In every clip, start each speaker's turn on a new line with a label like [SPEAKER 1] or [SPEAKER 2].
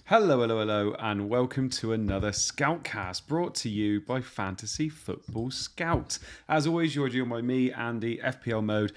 [SPEAKER 1] Hello, hello, hello, and welcome to another SCOUTCAST brought to you by Fantasy Football Scout. As always, you're joined by me, Andy, FPL mode.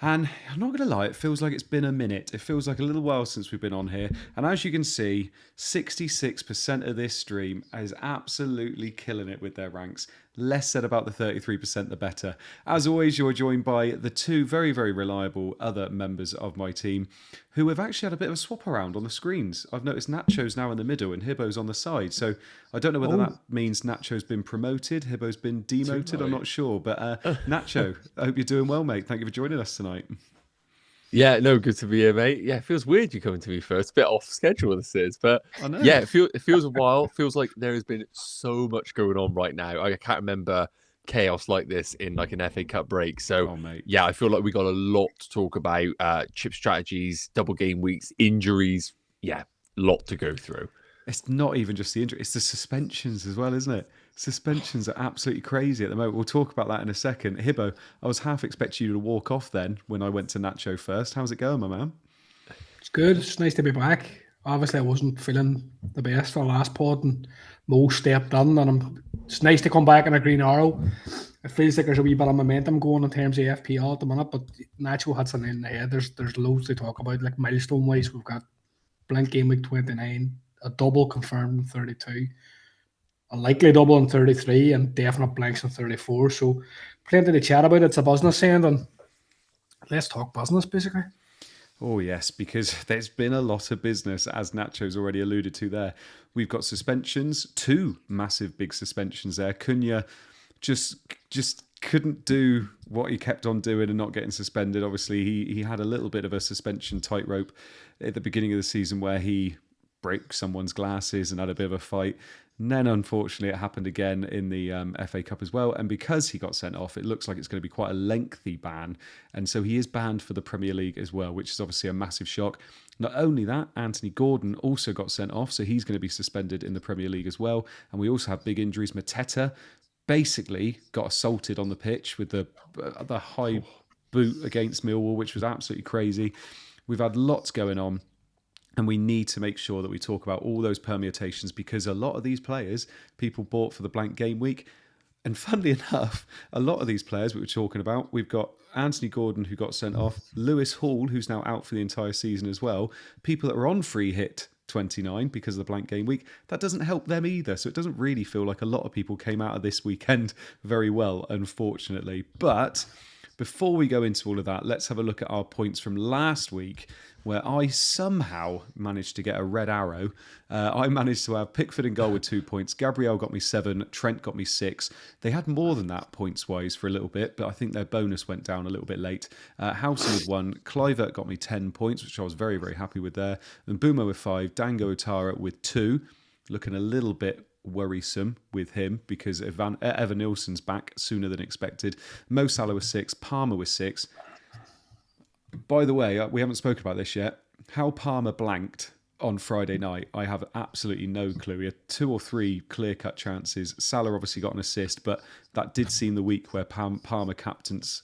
[SPEAKER 1] And I'm not going to lie, it feels like it's been a minute. It feels like a little while since we've been on here. And as you can see, 66% of this stream is absolutely killing it with their ranks. Less said about the 33%, the better. As always, you're joined by the two very, very reliable other members of my team who have actually had a bit of a swap around on the screens. I've noticed Nacho's now in the middle and Hibbo's on the side. So I don't know whether that means Nacho's been promoted, Hibbo's been demoted, I'm not sure. But Nacho, I hope you're doing well, mate. Thank you for joining us tonight.
[SPEAKER 2] Yeah, no, good to be here, mate. Yeah, it feels weird you coming to me first. A bit off schedule this is, but yeah, it feels a while. Feels like there has been so much going on right now. I can't remember chaos like this in like an FA Cup break. So yeah, I feel like we got a lot to talk about. Chip strategies, double game weeks, injuries. Yeah, lot to go through.
[SPEAKER 1] It's not even just the injury; it's the suspensions as well, isn't it? Suspensions are absolutely crazy at the moment. We'll talk about that in a second. Hibbo, I was half expecting you to walk off then when I went to Nacho first. How's it going, my man?
[SPEAKER 3] It's good. It's nice to be back. Obviously, I wasn't feeling the best for the last pod, and Mo stepped in, and it's nice to come back in a green arrow. It feels like there's a wee bit of momentum going in terms of FPL at the minute, but Nacho had something in the head. There's loads to talk about, like milestone-wise. We've got blank game week 29, a double confirmed in 32, a likely double in 33, and definite blanks in 34. So plenty to chat about. It's a business end, and let's talk business, basically.
[SPEAKER 1] Oh, yes, because there's been a lot of business, as Nacho's already alluded to there. We've got suspensions, two massive big suspensions there. Cunha just couldn't do what he kept on doing and not getting suspended. Obviously, he had a little bit of a suspension tightrope at the beginning of the season where he broke someone's glasses and had a bit of a fight. And then, unfortunately, it happened again in the FA Cup as well. And because he got sent off, it looks like it's going to be quite a lengthy ban. And so he is banned for the Premier League as well, which is obviously a massive shock. Not only that, Anthony Gordon also got sent off, so he's going to be suspended in the Premier League as well. And we also have big injuries. Mateta basically got assaulted on the pitch with the high boot against Millwall, which was absolutely crazy. We've had lots going on. And we need to make sure that we talk about all those permutations because a lot of these players, people bought for the blank game week. And funnily enough, a lot of these players we were talking about, we've got Anthony Gordon who got sent off, Lewis Hall who's now out for the entire season as well, people that are on free hit 29 because of the blank game week. That doesn't help them either. So it doesn't really feel like a lot of people came out of this weekend very well, unfortunately. But before we go into all of that, let's have a look at our points from last week, where I somehow managed to get a red arrow. I managed to have Pickford in goal with 2 points. Gabriel got me 7. Trent got me 6. They had more than that points-wise for a little bit, but I think their bonus went down a little bit late. Howson with 1. Clivert got me 10 points, which I was very, very happy with there. And Boomo with 5. Dango Otara with 2. Looking a little bit worrisome with him because Evan Nilsson's back sooner than expected. Mo Salah with 6. Palmer with 6. By the way, we haven't spoken about this yet. How Palmer blanked on Friday night, I have absolutely no clue. He had 2 or 3 clear-cut chances. Salah obviously got an assist, but that did seem the week where Palmer captainers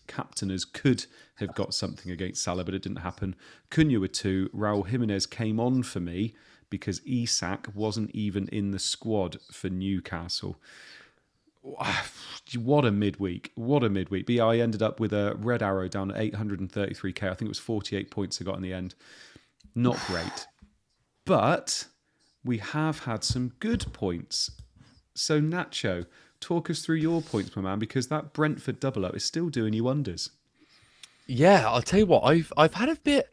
[SPEAKER 1] could have got something against Salah, but it didn't happen. Cunha with 2. Raul Jimenez came on for me because Isak wasn't even in the squad for Newcastle. What a midweek. What a midweek. But yeah, I ended up with a red arrow down at 833k. I think it was 48 points I got in the end. Not great. But we have had some good points. So Nacho, talk us through your points, my man, because that Brentford double up is still doing you wonders.
[SPEAKER 2] Yeah, I'll tell you what, I've had a bit...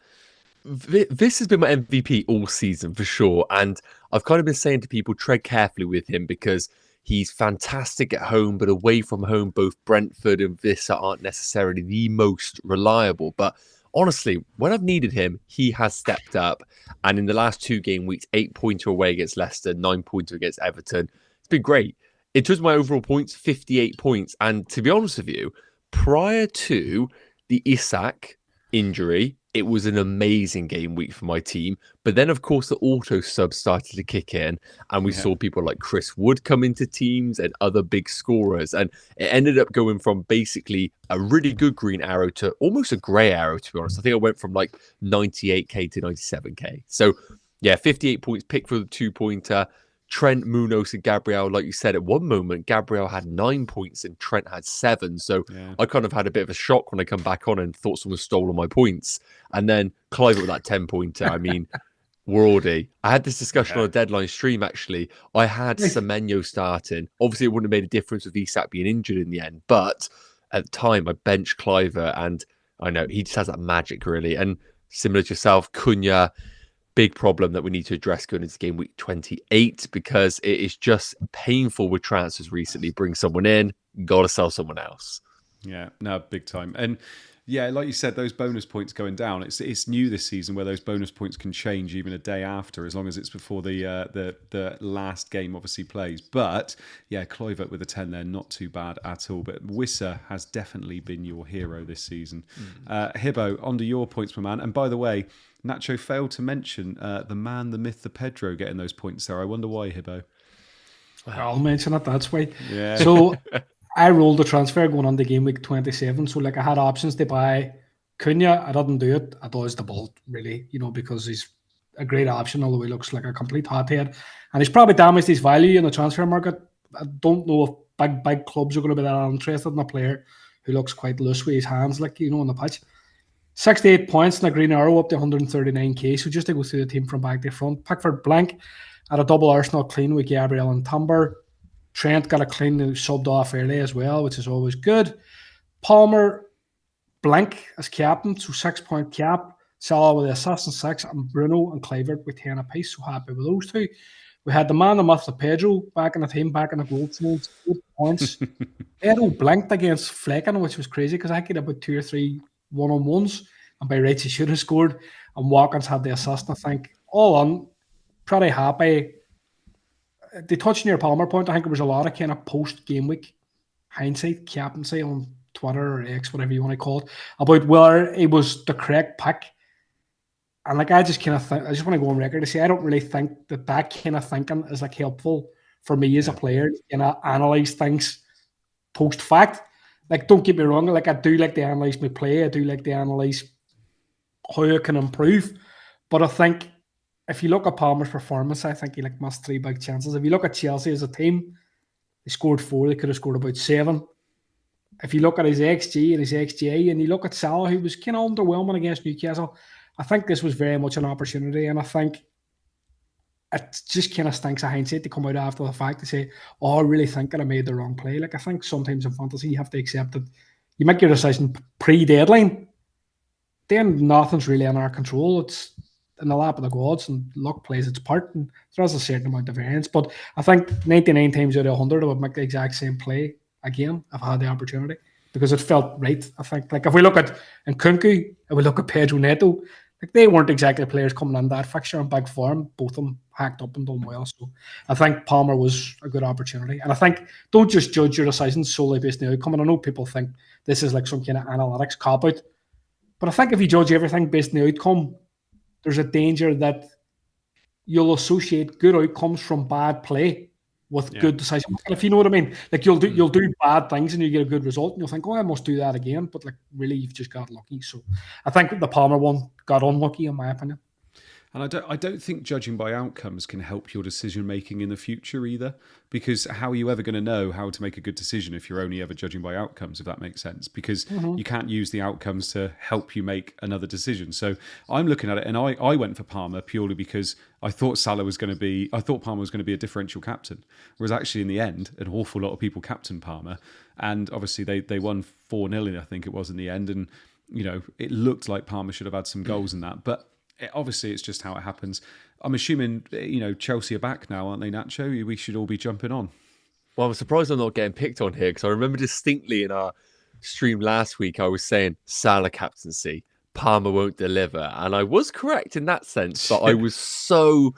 [SPEAKER 2] This has been my MVP all season for sure. And I've kind of been saying to people, tread carefully with him because he's fantastic at home, but away from home, both Brentford and Vissa aren't necessarily the most reliable. But honestly, when I've needed him, he has stepped up. And in the last 2 game weeks, 8-pointer away against Leicester, 9-pointer against Everton. It's been great. It took my overall points, 58 points. And to be honest with you, prior to the Isak injury, it was an amazing game week for my team. But then, of course, the auto subs started to kick in and we saw people like Chris Wood come into teams and other big scorers. And it ended up going from basically a really good green arrow to almost a grey arrow, to be honest. I think I went from like 98k to 97k. So Yeah, 58 points, pick for the 2-pointer. Trent, Munoz, and Gabriel, like you said, at one moment, Gabriel had 9 points and Trent had 7. So I kind of had a bit of a shock when I come back on and thought someone stole all my points. And then Clive with that 10-pointer. I mean, worldy. I had this discussion on a deadline stream, actually. I had Semenyo starting. Obviously, it wouldn't have made a difference with Isak being injured in the end. But at the time, I benched Cliver, and I know he just has that magic, really. And similar to yourself, Cunha, big problem that we need to address going into game week 28, because it is just painful with transfers recently. Bring someone in, got to sell someone else.
[SPEAKER 1] Yeah, no, big time. And yeah, like you said, those bonus points going down. It's new this season where those bonus points can change even a day after, as long as it's before the last game obviously plays. But yeah, Kluivert with a 10 there, not too bad at all. But Wissa has definitely been your hero this season. Hibbo, onto your points, my man. And by the way, Nacho failed to mention the man, the myth, the Pedro getting those points there. I wonder why, Hibbo.
[SPEAKER 3] I'll mention it, that's why.
[SPEAKER 1] Yeah.
[SPEAKER 3] So I rolled the transfer going on to game week 27. So like I had options to buy Cunha. I didn't do it. I dodged the bullet, really, because he's a great option, although he looks like a complete hothead. And he's probably damaged his value in the transfer market. I don't know if big clubs are going to be that interested in a player who looks quite loose with his hands, like, on the pitch. 68 points in a green arrow up to 139k. So just to go through the team from back to front. Pickford blank at a double Arsenal clean with Gabriel and Timber. Trent got a clean and subbed off early as well, which is always good. Palmer blank as captain, so 6-point cap. Salah with the assist and 6, and Bruno and Kluivert with 10 apiece. So happy with those two. We had the man, the myth, the Pedro back in the team, back in the goal field, 8 points. Pedro blanked against Flecken, which was crazy because I had about 2 or 3 one-on-ones, and by rights he should have scored. And Watkins had the assist. I think all on, pretty happy. The touch near Palmer point, I think there was a lot of kind of post-game week hindsight, captaincy on Twitter or X, whatever you want to call it, about whether it was the correct pick. And like I just kind of think, I just want to go on record to say I don't really think that kind of thinking is like helpful for me as a player to kind of analyse things post-fact. Like, don't get me wrong, like I do like to analyse my play, I do like to analyse how I can improve. But I think if you look at Palmer's performance, I think he missed 3 big chances. If you look at Chelsea as a team, they scored 4, they could have scored about 7. If you look at his XG and his XGA, and you look at Salah, who was kind of underwhelming against Newcastle, I think this was very much an opportunity, and I think it just kind of stinks of hindsight to come out after the fact to say, I really think that I made the wrong play. Like, I think sometimes in fantasy you have to accept that you make your decision pre-deadline, then nothing's really in our control. It's in the lap of the gods, and luck plays its part, and there is a certain amount of variance. But I think 99 times out of 100 I would make the exact same play again if I had the opportunity, because it felt right. I think, like, if we look at Nkunku and we look at Pedro Neto, like, they weren't exactly players coming in that fixture in big form. Both of them hacked up and done well. So I think Palmer was a good opportunity. And I think don't just judge your decisions solely based on the outcome. And I know people think this is like some kind of analytics cop-out. But I think if you judge everything based on the outcome, there's a danger that you'll associate good outcomes from bad play with good decisions. If you know what I mean. Like, you'll do bad things and you get a good result and you'll think, oh, I must do that again. But like, really, you've just got lucky. So I think the Palmer one got unlucky, in my opinion.
[SPEAKER 1] And I don't think judging by outcomes can help your decision making in the future either, because how are you ever going to know how to make a good decision if you're only ever judging by outcomes, if that makes sense? Because you can't use the outcomes to help you make another decision. So I'm looking at it, and I went for Palmer purely because I thought Palmer was going to be a differential captain, whereas actually in the end, an awful lot of people captained Palmer, and obviously they won 4-0, I think it was in the end, and it looked like Palmer should have had some goals in that, but. Obviously, it's just how it happens. I'm assuming, Chelsea are back now, aren't they, Nacho? We should all be jumping on.
[SPEAKER 2] Well, I'm surprised I'm not getting picked on here, because I remember distinctly in our stream last week, I was saying Salah captaincy, Palmer won't deliver. And I was correct in that sense, but I was so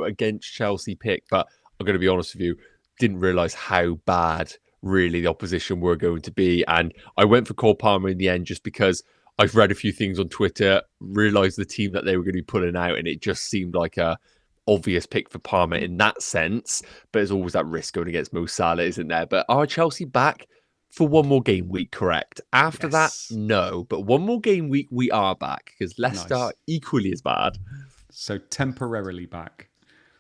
[SPEAKER 2] against Chelsea pick. But I'm going to be honest with you, didn't realise how bad really the opposition were going to be. And I went for Cole Palmer in the end just because I've read a few things on Twitter, realised the team that they were going to be pulling out, and it just seemed like a obvious pick for Palmer in that sense. But there's always that risk going against Mo Salah, isn't there? But are Chelsea back for one more game week, correct? After that, no. But one more game week, we are back, because Leicester are equally as bad.
[SPEAKER 1] So temporarily back.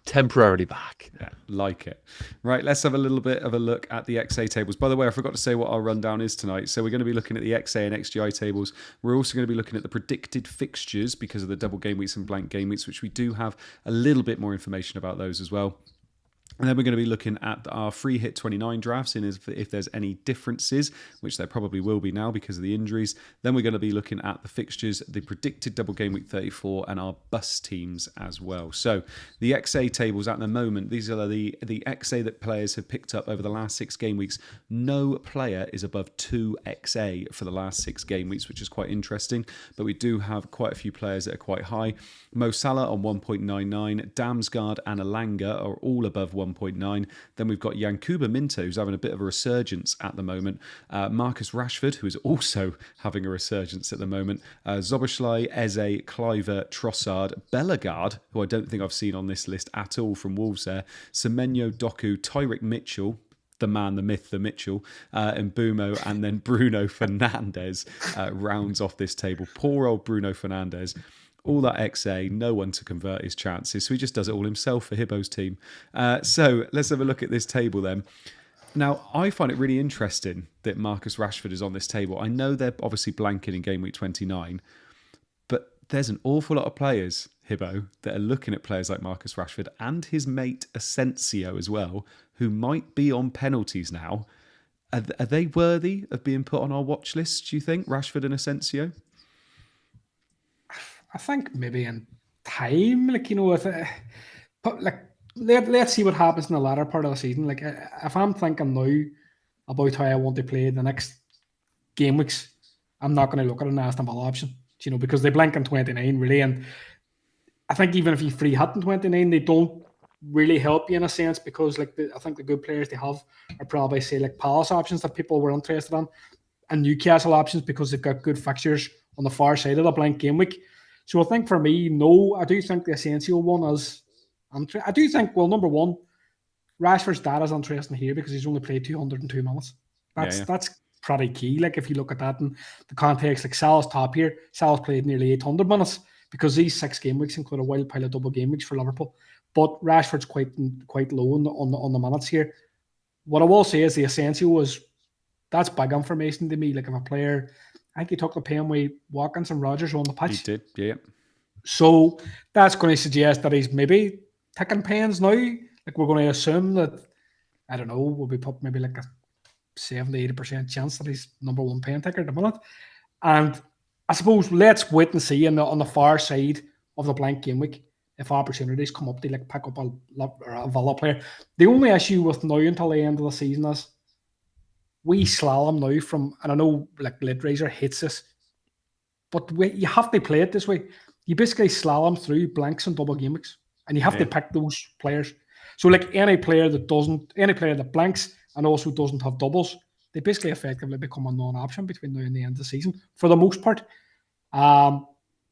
[SPEAKER 2] Temporarily back.
[SPEAKER 1] Yeah, like it. Right, let's have a little bit of a look at the XA tables. By the way, I forgot to say what our rundown is tonight. So we're going to be looking at the XA and XGI tables. We're also going to be looking at the predicted fixtures because of the double game weeks and blank game weeks, which we do have a little bit more information about those as well. And then we're going to be looking at our free hit 29 drafts and if there's any differences, which there probably will be now because of the injuries. Then we're going to be looking at the fixtures, the predicted double game week 34 and our bust teams as well. So the XA tables at the moment, these are the XA that players have picked up over the last 6 game weeks. No player is above 2 XA for the last 6 game weeks, which is quite interesting. But we do have quite a few players that are quite high. Mo Salah on 1.99, Damsgaard and Alanga are all above 1.9. Then we've got Yankuba Minto, who's having a bit of a resurgence at the moment. Marcus Rashford, who is also having a resurgence at the moment. Zoboszlai, Eze, Cliver, Trossard, Bellegarde, who I don't think I've seen on this list at all from Wolves there. Semenyo, Doku, Tyrick Mitchell, the man, the myth, the Mitchell, and Bumo, and then Bruno Fernandes rounds off this table. Poor old Bruno Fernandes. All that XA, no one to convert his chances. So he just does it all himself for Hibbo's team. So let's have a look at this table then. Now, I find it really interesting that Marcus Rashford is on this table. I know they're obviously blanking in game week 29, but there's an awful lot of players, Hibbo, that are looking at players like Marcus Rashford and his mate Asensio as well, who might be on penalties now. Are they worthy of being put on our watch list, do you think, Rashford and Asensio?
[SPEAKER 3] I think maybe in time, let's see what happens in the latter part of the season. Like, if I'm thinking now about how I want to play the next game weeks, I'm not going to look at an Aston Villa option, because they blank in 29 really, and I think even if you free hit in 29, they don't really help you in a sense because I think the good players they have are probably say like Palace options that people were interested in, and Newcastle options because they've got good fixtures on the far side of the blank game week. So I think for me, no, I do think the Asensio one is. I do think, well, number one, Rashford's data is interesting here because he's only played 202 minutes. That's pretty key. Like if you look at that in the context, like Salah's top here, Salah's played nearly 800 minutes because these 6 game weeks include a wild pile of double game weeks for Liverpool. But Rashford's quite low on the minutes here. What I will say is the Asensio that's big information to me. Like if a player, I think he took the pen with Watkins and Rodgers on the pitch.
[SPEAKER 1] He did, yeah. So
[SPEAKER 3] that's going to suggest that he's maybe taking pens now. Like we're going to assume that, I don't know, we'll be put maybe like a 70-80% chance that he's number 1 pen taker at the minute. And I suppose let's wait and see on the far side of the blank game week if opportunities come up to like pick up a Villa player. The only issue with now until the end of the season is we slalom now from, and I know like Lidraiser hates this, but you have to play it this way. You basically slalom through blanks and double game weeks, and you have to pick those players. So like any player that blanks and also doesn't have doubles, they basically effectively become a non-option between now and the end of the season for the most part.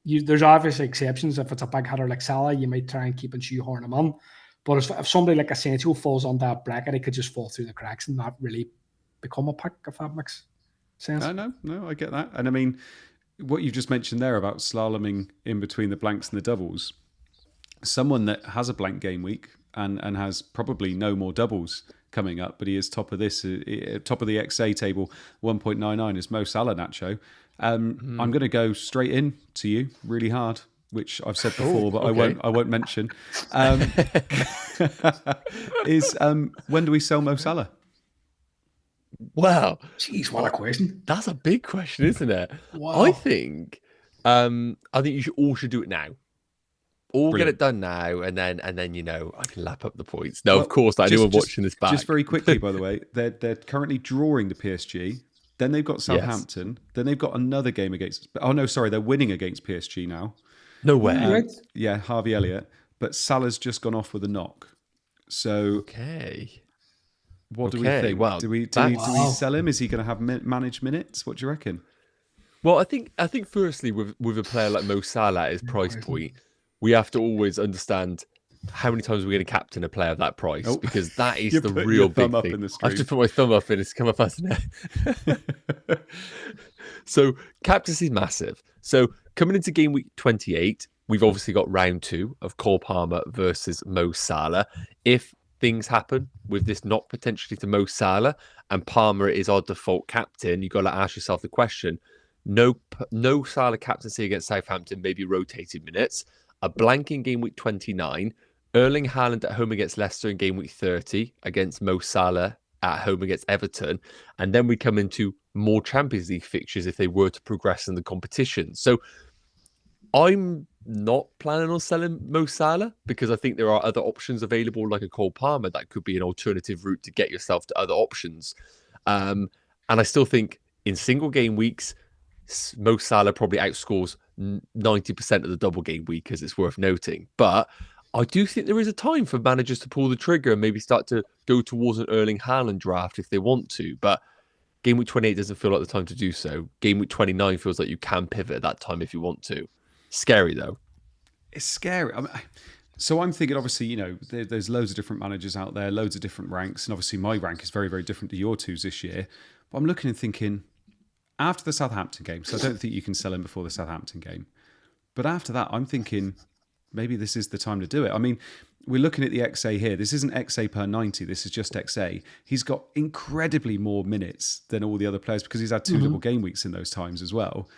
[SPEAKER 3] There's obviously exceptions. If it's a big hitter like Salah, you might try and keep and shoehorn him in. But if somebody like Asensio falls on that bracket, it could just fall through the cracks and not really become a pick, if that makes sense.
[SPEAKER 1] No, I get that. And I mean, what you've just mentioned there about slaloming in between the blanks and the doubles, someone that has a blank game week and has probably no more doubles coming up, but he is top of the XA table, 1.99 is Mo Salah, Nacho. I'm going to go straight in to you really hard, which I've said before, but okay. I won't mention. When do we sell Mo Salah?
[SPEAKER 2] Wow.
[SPEAKER 3] Jeez, what a question.
[SPEAKER 2] That's a big question, isn't it?
[SPEAKER 3] Wow.
[SPEAKER 2] I think you should do it now. Brilliant. Get it done now, and then I can lap up the points. No, of course, anyone watching this back.
[SPEAKER 1] Just very quickly, by the way, they're currently drawing the PSG. Then they've got Southampton. Yes. Then they've got another game against. Oh no, sorry, they're winning against PSG now.
[SPEAKER 2] No way.
[SPEAKER 1] Yeah, Harvey Elliott, but Salah's just gone off with a knock. So
[SPEAKER 2] okay.
[SPEAKER 1] What do we think?
[SPEAKER 2] Well,
[SPEAKER 1] do we sell him? Is he going to have managed minutes? What do you reckon?
[SPEAKER 2] Well, I think firstly with a player like Mo Salah at his price point, we have to always understand how many times we're going to captain a player of that price because that is the real big thing. I've just put my thumb up and it's come up, hasn't it? So captaincy is massive. So coming into game week 28, we've obviously got round 2 of Cole Palmer versus Mo Salah. If things happen with this not potentially to Mo Salah and Palmer is our default captain, you've got to ask yourself the question, no Salah captaincy against Southampton, maybe rotated minutes, a blank in game week 29, Erling Haaland at home against Leicester in game week 30 against Mo Salah at home against Everton. And then we come into more Champions League fixtures if they were to progress in the competition. So I'm not planning on selling Mo Salah because I think there are other options available, like a Cole Palmer, that could be an alternative route to get yourself to other options. And I still think in single game weeks, Mo Salah probably outscores 90% of the double game week, as it's worth noting. But I do think there is a time for managers to pull the trigger and maybe start to go towards an Erling Haaland draft if they want to. But game week 28 doesn't feel like the time to do so. Game week 29 feels like you can pivot at that time if you want to. Scary, though.
[SPEAKER 1] It's scary. So I'm thinking, obviously, there's loads of different managers out there, loads of different ranks. And obviously my rank is very, very different to your two's this year. But I'm looking and thinking, after the Southampton game, so I don't think you can sell him before the Southampton game. But after that, I'm thinking maybe this is the time to do it. I mean, we're looking at the XA here. This isn't XA per 90. This is just XA. He's got incredibly more minutes than all the other players because he's had 2 double game weeks in those times as well.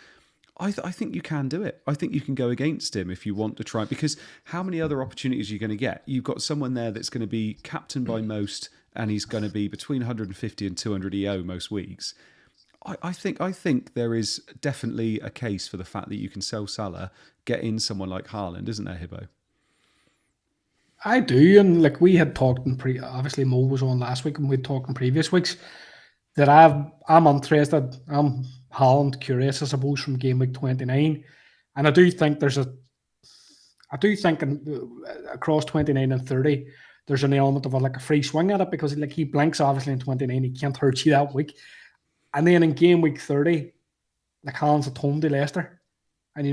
[SPEAKER 1] I think you can do it. I think you can go against him if you want to try. Because how many other opportunities are you going to get? You've got someone there that's going to be captain by most, and he's going to be between 150 and 200 EO most weeks. I think there is definitely a case for the fact that you can sell Salah, get in someone like Haaland, isn't there, Hibbo?
[SPEAKER 3] I do, and like we had talked obviously Mo was on last week, and we'd talked in previous weeks that I'm interested. I'm Haaland curious, I suppose, from game week 29, and I do think across 29 and 30, there's an element of a free swing at it because like he blanks obviously in 29, he can't hurt you that week. And then in game week 30, like Haaland's at home to Leicester. And,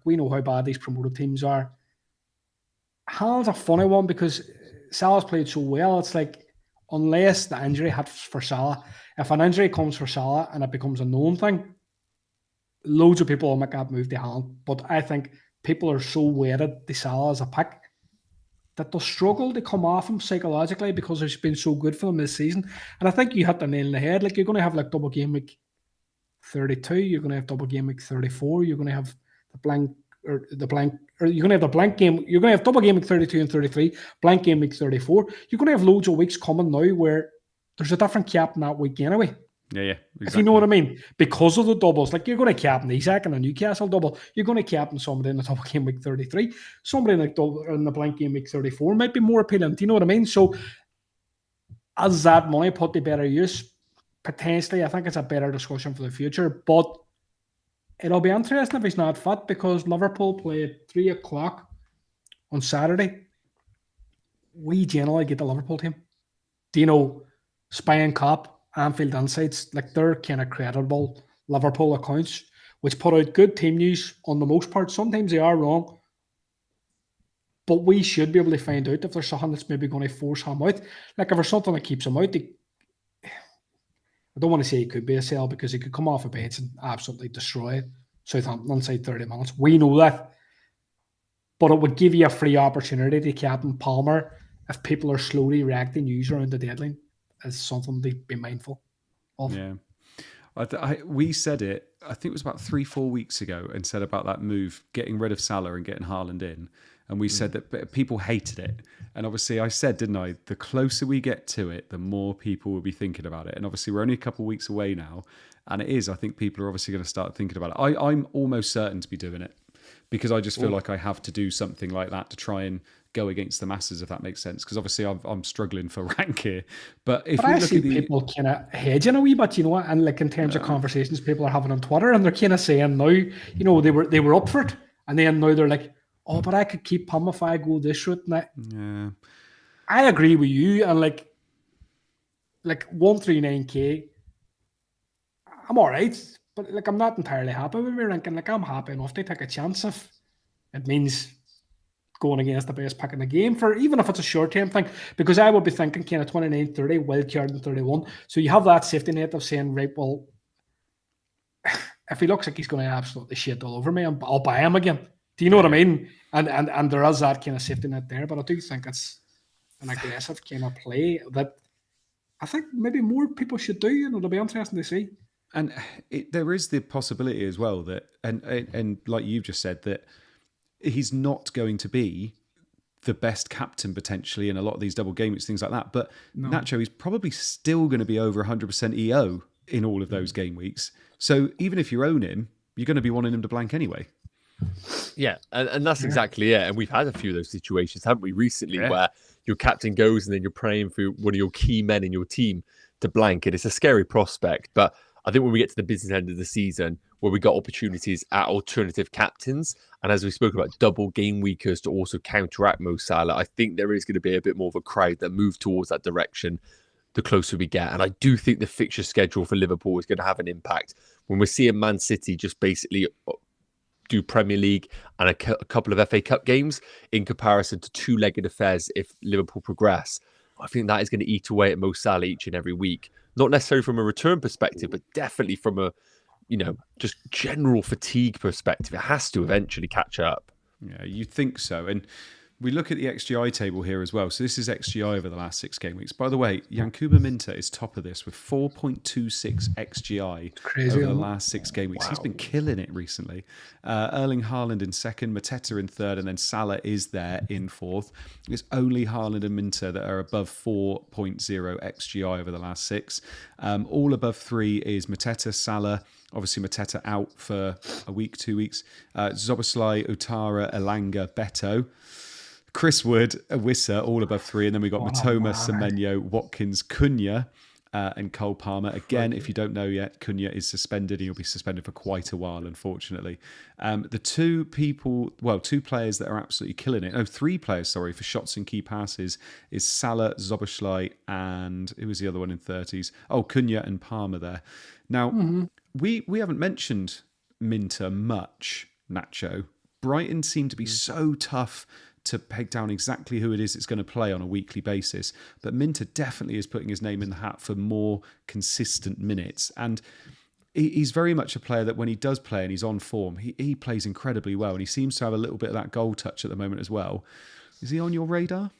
[SPEAKER 3] we know how bad these promoted teams are. Haaland's a funny one because Salah's played so well. It's like, unless the injury happens for Salah, if an injury comes for Salah and it becomes a known thing, loads of people will make that move to Haaland. But I think people are so wedded to Salah as a pick that they'll struggle to come off him psychologically because it's been so good for them this season. And I think you hit the nail in the head. Like, you're going to have like double game week 32, you're going to have double game week 34, you're going to have you're going to have the blank game, you're going to have double game week 32 and 33, blank game week 34. You're going to have loads of weeks coming now where there's a different captain that week anyway.
[SPEAKER 1] Yeah, exactly.
[SPEAKER 3] If you know what I mean. Because of the doubles, like you're going to captain Isak in a Newcastle double, you're going to captain somebody in the double game week 33, somebody in the blank game week 34 might be more appealing. Do you know what I mean? So, as that money put to better use, potentially, I think it's a better discussion for the future. But it'll be interesting if he's not fit because Liverpool play at 3 o'clock on Saturday. We generally get the Liverpool team. Do you know, Spain Cup, Anfield Insights, like they're kind of credible Liverpool accounts, which put out good team news on the most part. Sometimes they are wrong, but we should be able to find out if there's something that's maybe going to force him out. Like if there's something that keeps him out, I don't want to say he could be a sell because he could come off a bench and absolutely destroy Southampton inside 30 minutes. We know that. But it would give you a free opportunity to captain Palmer if people are slowly reacting news around the deadline. Is something to be mindful of.
[SPEAKER 1] Yeah. We said it, I think it was about 3-4 weeks ago, and said about that move, getting rid of Salah and getting Haaland in. And we said that people hated it. And obviously I said, didn't I, the closer we get to it, the more people will be thinking about it. And obviously we're only a couple of weeks away now. And I think people are obviously going to start thinking about it. I'm almost certain to be doing it because I just feel like I have to do something like that to try and go against the masses, if that makes sense. Because obviously I'm struggling for rank here. But if
[SPEAKER 3] I
[SPEAKER 1] look
[SPEAKER 3] see
[SPEAKER 1] at
[SPEAKER 3] people kind of hedging a wee bit, and like in terms of conversations people are having on Twitter, and they're kind of saying now, they were up for it, and then now they're like, oh, but I could keep him if I go this route. And I agree with you, and like 139k, I'm all right, but like I'm not entirely happy with my ranking. Like I'm happy enough to take a chance if it means going against the best pick in the game, for even if it's a short-term thing, because I would be thinking kind of 29, 30, wild card in 31. So you have that safety net of saying, right, well, if he looks like he's going to absolutely shit all over me, I'll buy him again. Do you know what I mean? And there is that kind of safety net there, but I do think it's an aggressive kind of play that I think maybe more people should do. It'll be interesting to see.
[SPEAKER 1] And there is the possibility as well that, and like you've just said, that he's not going to be the best captain potentially in a lot of these double game weeks, things like that. But Nacho, he's probably still going to be over 100% EO in all of those game weeks. So even if you own him, you're going to be wanting him to blank anyway.
[SPEAKER 2] Yeah, and that's exactly it. And we've had a few of those situations, haven't we, recently, where your captain goes and then you're praying for one of your key men in your team to blank it. It's a scary prospect. But I think when we get to the business end of the season, where we got opportunities at alternative captains, and as we spoke about, double game weekers to also counteract Mo Salah, I think there is going to be a bit more of a crowd that move towards that direction the closer we get. And I do think the fixture schedule for Liverpool is going to have an impact. When we're seeing Man City just basically do Premier League and a couple of FA Cup games in comparison to two-legged affairs if Liverpool progress, I think that is going to eat away at Mo Salah each and every week. Not necessarily from a return perspective, but definitely from a, just general fatigue perspective. It has to eventually catch up.
[SPEAKER 1] Yeah, you think so. And we look at the XGI table here as well. So this is XGI over the last 6 game weeks. By the way, Yankuba Minter is top of this with 4.26 XGI over the last 6 game weeks. Wow. He's been killing it recently. Erling Haaland in second, Mateta in third, and then Salah is there in fourth. It's only Haaland and Minter that are above 4.0 XGI over the last 6. All above 3 is Mateta, Salah. Obviously, Mateta out for a week, 2 weeks. Zoboslai, Utara, Elanga, Beto. Chris Wood, Wissa, all above 3. And then we got Matoma, Semenyo, Watkins, Cunha, and Cole Palmer. Again, if you don't know yet, Cunha is suspended. He'll be suspended for quite a while, unfortunately. The 2 players that are absolutely killing it. 3 players, sorry, for shots and key passes is Salah, Zoboslai, and who was the other one in 30s? Oh, Cunha and Palmer there. Now, we haven't mentioned Minter much, Nacho. Brighton seem to be so tough to peg down exactly who it is that's going to play on a weekly basis. But Minter definitely is putting his name in the hat for more consistent minutes. And he's very much a player that when he does play and he's on form, he plays incredibly well. And he seems to have a little bit of that goal touch at the moment as well. Is he on your radar?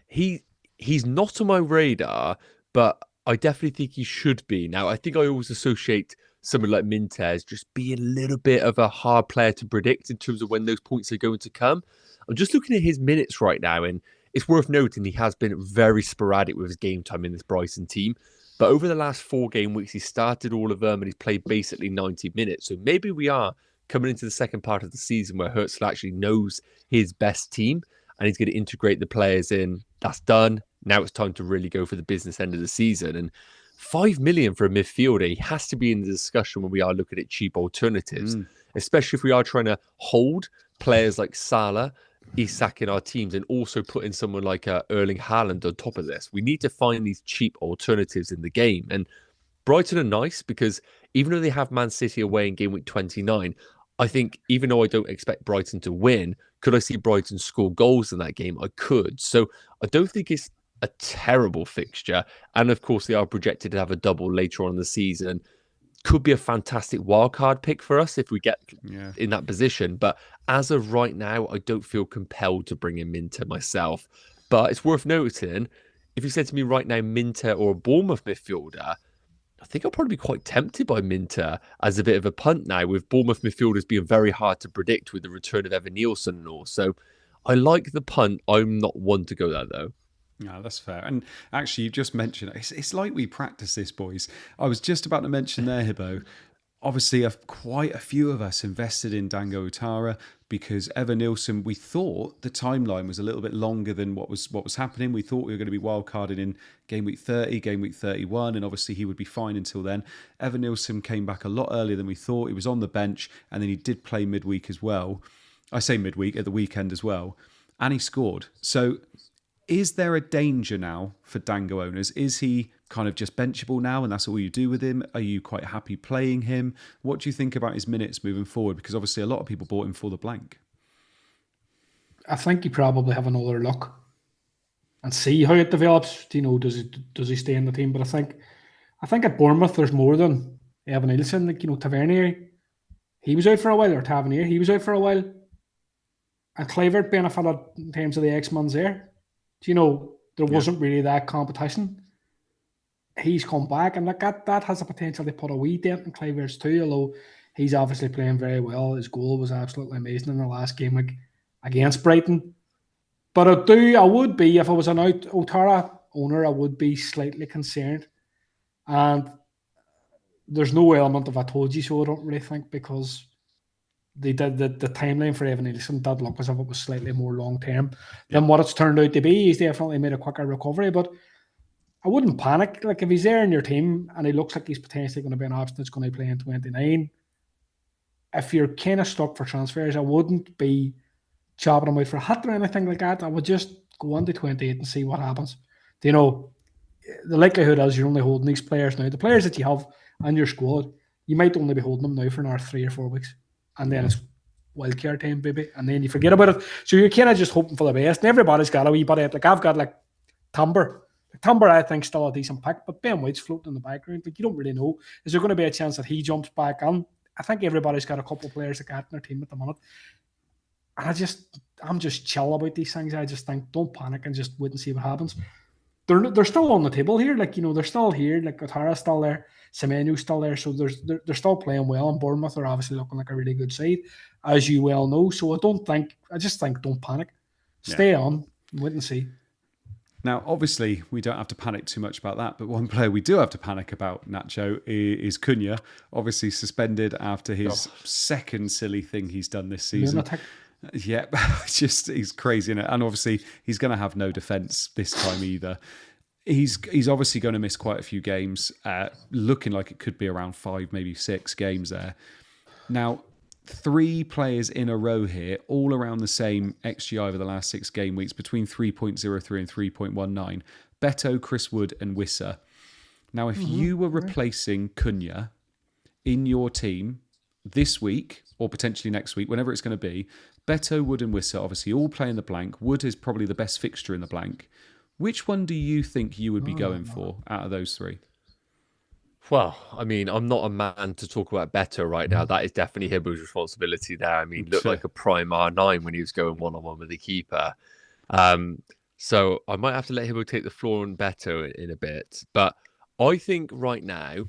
[SPEAKER 2] He's not on my radar, but I definitely think he should be. Now, I think I always associate someone like Minter as just being a little bit of a hard player to predict in terms of when those points are going to come. I'm just looking at his minutes right now, and it's worth noting he has been very sporadic with his game time in this Brighton team. But over the last 4 game weeks, he started all of them and he's played basically 90 minutes. So maybe we are coming into the second part of the season where Herzl actually knows his best team and he's going to integrate the players in. That's done. Now it's time to really go for the business end of the season. And 5 million for a midfielder, he has to be in the discussion when we are looking at cheap alternatives, especially if we are trying to hold players like Salah, Isak in our teams, and also put in someone like Erling Haaland on top of this. We need to find these cheap alternatives in the game. And Brighton are nice because even though they have Man City away in game week 29, I think even though I don't expect Brighton to win, could I see Brighton score goals in that game? I could. So I don't think it's a terrible fixture. And of course, they are projected to have a double later on in the season. Could be a fantastic wildcard pick for us if we get in that position. But as of right now, I don't feel compelled to bring in Minter myself. But it's worth noting, if you said to me right now, Minter or a Bournemouth midfielder, I think I'll probably be quite tempted by Minter as a bit of a punt now, with Bournemouth midfielders being very hard to predict with the return of Evan Nielsen and all. So I like the punt. I'm not one to go there, though.
[SPEAKER 1] No, that's fair. And actually, you just mentioned it's like we practice this, boys. I was just about to mention there, Hibbo. Obviously, quite a few of us invested in Dango Utara because Evan Nielsen, we thought the timeline was a little bit longer than what was happening. We thought we were going to be wildcarded in game week 30, game week 31, and obviously he would be fine until then. Evan Nielsen came back a lot earlier than we thought. He was on the bench, and then he did play midweek as well. I say midweek, at the weekend as well. And he scored. So is there a danger now for Dango owners? Is he kind of just benchable now and that's all you do with him? Are you quite happy playing him? What do you think about his minutes moving forward? Because obviously a lot of people bought him for the blank.
[SPEAKER 3] I think you probably have another look and see how it develops. You know, does he stay in the team? But I think at Bournemouth there's more than Evan Nielsen. Like, you know, Tavernier, he was out for a while, or Tavernier, he was out for a while. And Kluivert benefited in terms of the X-Men's there. Do you know, there wasn't really that competition. He's come back, and that has the potential to put a wee dent in Kluivert's too, although he's obviously playing very well. His goal was absolutely amazing in the last game against Brighton. But I would be, if I was an Otara owner, I would be slightly concerned. And there's no element of I told you so, I don't really think, because they did the timeline for Evan Nielsen did look as if it was slightly more long term than what it's turned out to be. He's definitely made a quicker recovery, but I wouldn't panic. Like, if he's there in your team and he looks like he's potentially going to be an option that's going to play in 29, if you're kind of stuck for transfers, I wouldn't be chopping him out for a hit or anything like that. I would just go on to 28 and see what happens. You know, the likelihood is you're only holding these players now. The players that you have on your squad, you might only be holding them now for another 3 or 4 weeks. And then it's wildcard time, baby. And then you forget about it. So you're kind of just hoping for the best. And everybody's got a wee bit of it. Like, I've got like Timber. Timber, I think, still a decent pick, but Ben White's floating in the background. Like, you don't really know. Is there going to be a chance that he jumps back on? I think everybody's got a couple of players that got in their team at the minute. And I'm just chill about these things. I just think, don't panic and just wait and see what happens. They're still on the table here. Like, you know, they're still here. Like, Otara's still there. Semenu's still there. So they're still playing well. And Bournemouth are obviously looking like a really good side, as you well know. So I just think don't panic. Stay on. Wait and see.
[SPEAKER 1] Now, obviously, we don't have to panic too much about that, but one player we do have to panic about, Nacho, is Cunha, obviously suspended after his second silly thing he's done this season. Yeah, he's crazy, isn't it? And obviously, he's going to have no defence this time either. He's obviously going to miss quite a few games, looking like it could be around 5, maybe 6 games there. Now, 3 players in a row here, all around the same XGI over the last 6 game weeks, between 3.03 and 3.19. Beto, Chris Wood, and Wissa. Now, if you were replacing Cunha in your team this week, or potentially next week, whenever it's going to be, Beto, Wood, and Wissa obviously all play in the blank. Wood is probably the best fixture in the blank. Which one do you think you would be going for out of those 3?
[SPEAKER 2] Well, I mean, I'm not a man to talk about Beto right now. That is definitely Hibbo's responsibility there. I mean, looked like a prime R9 when he was going one-on-one with the keeper. So I might have to let Hibbo take the floor on Beto in a bit. But I think right now,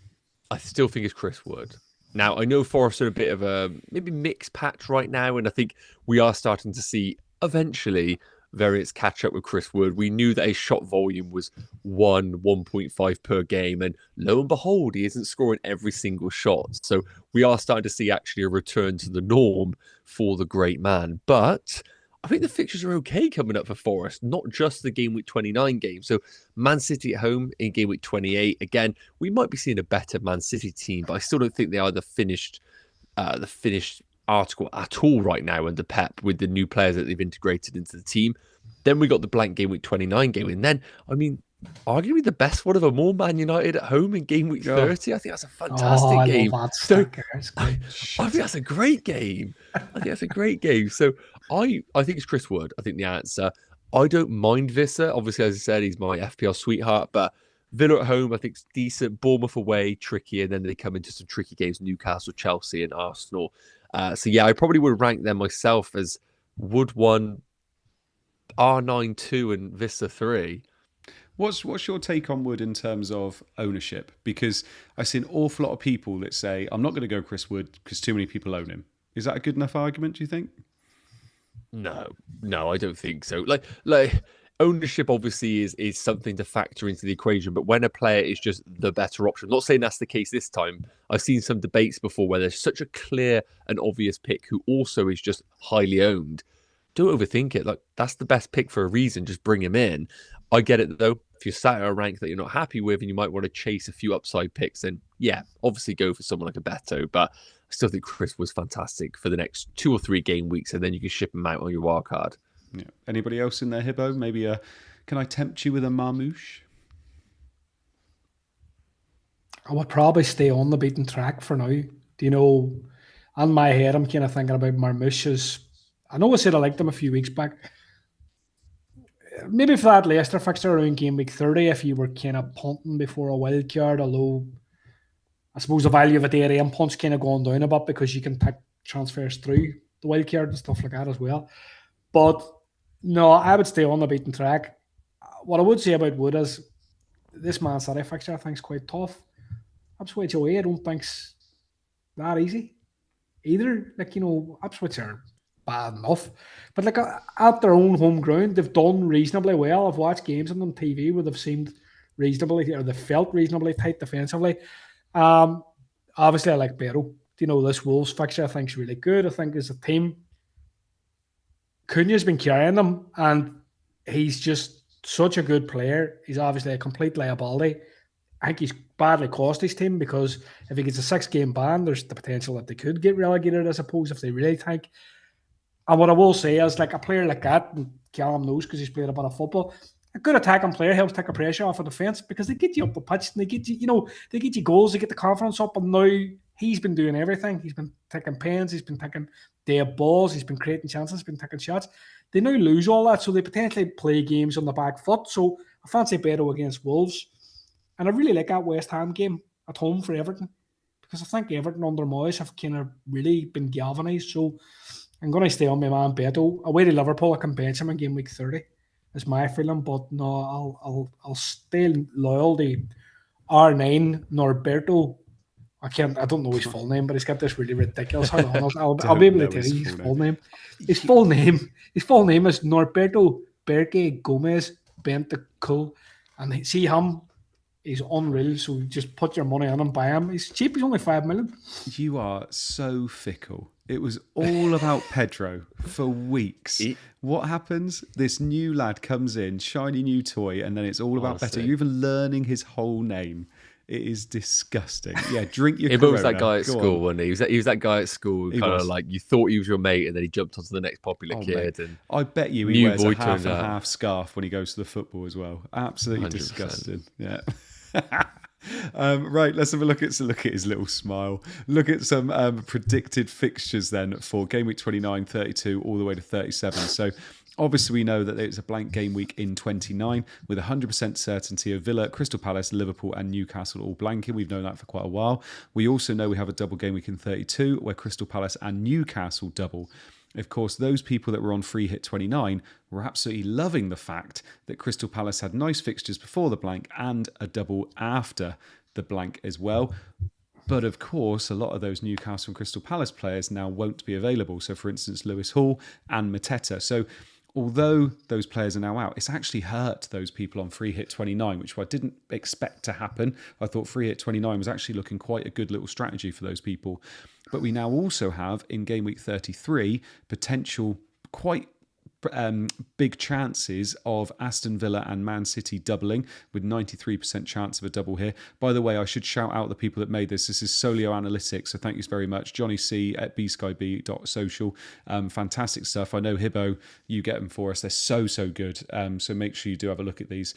[SPEAKER 2] I still think it's Chris Wood. Now, I know Forest are a bit of a maybe mixed patch right now, and I think we are starting to see eventually variants catch up with Chris Wood. We knew that his shot volume was 1.5 per game, and lo and behold, he isn't scoring every single shot. So we are starting to see actually a return to the norm for the great man. But I think the fixtures are okay coming up for Forest, not just the game week 29 game. So Man City at home in game week 28. Again, we might be seeing a better Man City team, but I still don't think they are the finished article at all right now under Pep with the new players that they've integrated into the team. Then we got the blank game week 29 game. And then, I mean, arguably the best one of them all, Man United at home in game week 30. I think that's a fantastic game. So I think that's a great game. So I think it's Chris Wood. I think the answer. I don't mind Wissa. Obviously, as I said, he's my FPL sweetheart, but Villa at home, I think it's decent. Bournemouth away, tricky, and then they come into some tricky games: Newcastle, Chelsea, and Arsenal. So yeah, I probably would rank them myself as Wood 1, R9 2, and Wissa 3.
[SPEAKER 1] What's your take on Wood in terms of ownership? Because I see an awful lot of people that say, I'm not going to go Chris Wood because too many people own him. Is that a good enough argument, do you think?
[SPEAKER 2] No, I don't think so. Like ownership obviously is something to factor into the equation, but when a player is just the better option, I'm not saying that's the case this time. I've seen some debates before where there's such a clear and obvious pick who also is just highly owned. Don't overthink it. Like, that's the best pick for a reason. Just bring him in. I get it though. If you're sat at a rank that you're not happy with and you might want to chase a few upside picks, then yeah, obviously go for someone like a Beto. But I still think Chris was fantastic for the next 2 or 3 game weeks, and then you can ship him out on your wild card.
[SPEAKER 1] Yeah. Anybody else in there, Hibbo? Maybe can I tempt you with a Marmouche?
[SPEAKER 3] I would probably stay on the beaten track for now. Do you know, on my head, I'm kind of thinking about Marmouche. I know I said I liked him a few weeks back. Maybe for that Leicester fixture around game week 30, if you were kind of punting before a wild card, although I suppose the value of a DRM punch kind of going down a bit because you can pick transfers through the wild card and stuff like that as well. But no, I would stay on the beaten track. What I would say about Wood is this Man City fixture I think is quite tough. Ipswich away I don't think's that easy either. Ipswich are bad enough, but at their own home ground they've done reasonably well. I've watched games on them TV where they've seemed reasonably, or they felt reasonably tight defensively. Obviously I like Barrow. This Wolves fixture I think is really good. I think as a team Cunha's been carrying them and he's just such a good player. He's obviously a complete liability. I think he's badly cost his team because if he gets a 6-game ban, there's the potential that they could get relegated, I suppose, if they really tank. And what I will say is, a player like that, and Callum knows because he's played a bit of football, a good attacking player helps take the pressure off of the defence because they get you up the pitch and they get you, they get you goals, they get the confidence up. And now he's been doing everything. He's been taking pens, he's been taking dead balls, he's been creating chances, he's been taking shots. They now lose all that, so they potentially play games on the back foot. So I fancy Barrow against Wolves. And I really like that West Ham game at home for Everton because I think Everton under Moyes have kind of really been galvanised. So I'm going to stay on my man Beto. Away to Liverpool, I can bench him in game week 30. Is my feeling, but no, I'll stay loyal to R9 Norberto. I don't know his full name, but he's got this really ridiculous. Hold on, I'll be able to tell you his full name. His full name is Norberto Berge Gomez Bentancur, and see him. He's unreal, so just put your money on him, buy him. He's cheap, he's only 5 million.
[SPEAKER 1] You are so fickle. It was all about Pedro for weeks. What happens? This new lad comes in, shiny new toy, and then it's all about Beto. You're even learning his whole name. It is disgusting. Yeah, drink your Corona.
[SPEAKER 2] He was that guy at school, wasn't he? He was that guy at school, kind of like you thought he was your mate, and then he jumped onto the next popular kid. And
[SPEAKER 1] I bet you he wears a half scarf when he goes to the football as well. Absolutely 100%. Disgusting. Yeah. Right, let's have a look at his little smile. Look at some predicted fixtures then for game week 29, 32, all the way to 37. So obviously we know that it's a blank game week in 29 with 100% certainty of Villa, Crystal Palace, Liverpool and Newcastle all blanking. We've known that for quite a while. We also know we have a double game week in 32 where Crystal Palace and Newcastle double. Of course, those people that were on free hit 29 were absolutely loving the fact that Crystal Palace had nice fixtures before the blank and a double after the blank as well. But of course, a lot of those Newcastle and Crystal Palace players now won't be available. So for instance, Lewis Hall and Mateta. So although those players are now out, it's actually hurt those people on free hit 29, which I didn't expect to happen. I thought free hit 29 was actually looking quite a good little strategy for those people. But we now also have, in game week 33, potential quite big chances of Aston Villa and Man City doubling with 93% chance of a double here. By the way, I should shout out the people that made this. This is Solio Analytics, so thank you very much. Johnny C at bskyb.social. Fantastic stuff. I know Hibbo, you get them for us. They're so good. So make sure you do have a look at these.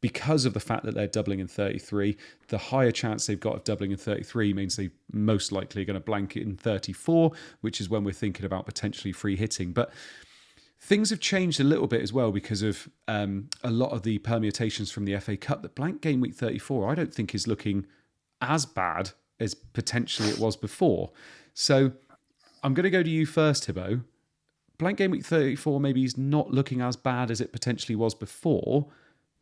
[SPEAKER 1] Because of the fact that they're doubling in 33, the higher chance they've got of doubling in 33 means they most likely are going to blank it in 34, which is when we're thinking about potentially free hitting. But things have changed a little bit as well because of a lot of the permutations from the FA Cup. That blank game week 34, I don't think is looking as bad as potentially it was before. So I'm going to go to you first, Hibbo. Blank game week 34 maybe is not looking as bad as it potentially was before.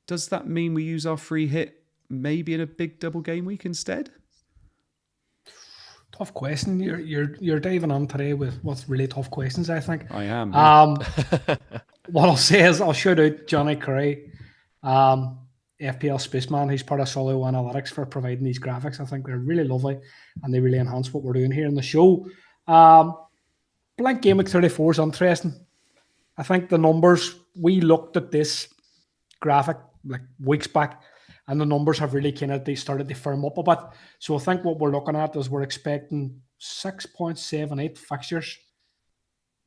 [SPEAKER 1] Does that mean we use our free hit maybe in a big double game week instead?
[SPEAKER 3] Tough question. You're diving on today with what's really tough questions, I think.
[SPEAKER 1] I am.
[SPEAKER 3] What I'll say is I'll shout out Johnny Curry, FPL Spaceman. He's part of Solio Analytics for providing these graphics. I think they're really lovely and they really enhance what we're doing here in the show. Blank game week 34 is interesting. I think the numbers, we looked at this graphic like weeks back, and the numbers have really they started to firm up a bit. So I think what we're looking at is we're expecting 6.78 fixtures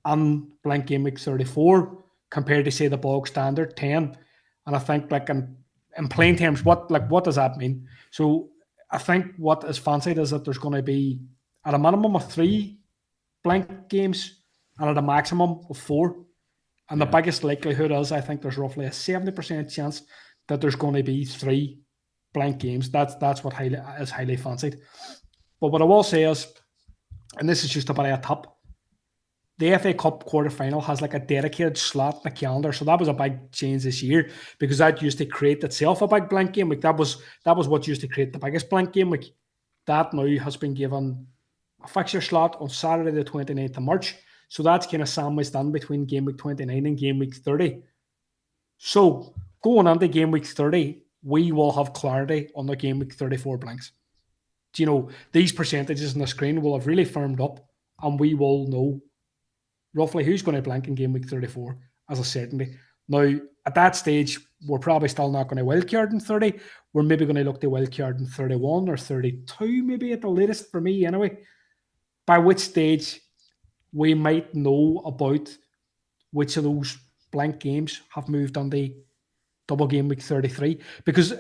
[SPEAKER 3] on blank game week 34 compared to say the bog standard 10. And I think in plain terms, what does that mean? So I think what is fancied is that there's going to be at a minimum of 3 blank games and at a maximum of 4. And the biggest likelihood is I think there's roughly a 70% chance that there's going to be 3 blank games. That's what is highly fancied. But what I will say is, and this is just about a tip, the FA Cup quarter-final has like a dedicated slot in the calendar. So that was a big change this year, because that used to create itself a big blank game week. That was what used to create the biggest blank game week. That now has been given a fixture slot on Saturday the 29th of March. So that's kind of sandwiched in between game week 29 and game week 30. So going into game week 30, we will have clarity on the game week 34 blanks. Do you know, these percentages on the screen will have really firmed up, and we will know roughly who's going to blank in game week 34 as a certainty. Now, at that stage, we're probably still not going to wildcard in 30. We're maybe going to look to wildcard in 31 or 32, maybe at the latest for me anyway. By which stage we might know about which of those blank games have moved on the double game week 33, because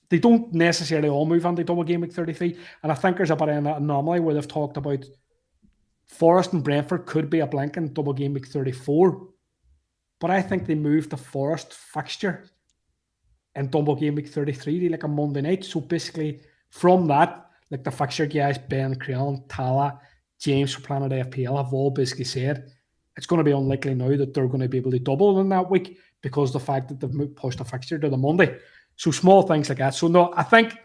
[SPEAKER 3] they don't necessarily all move on the double game week 33. And I think there's a bit of an anomaly where they've talked about Forest and Brentford could be a blank in double game week 34. But I think they moved the Forest fixture in double game week 33 to like a Monday night. So basically from that, like the fixture guys, Ben, Creon, Tala, James for Planet FPL have all basically said it's going to be unlikely now that they're going to be able to double in that week, because of the fact that they've pushed the fixture to the Monday. So small things like that. So no, I think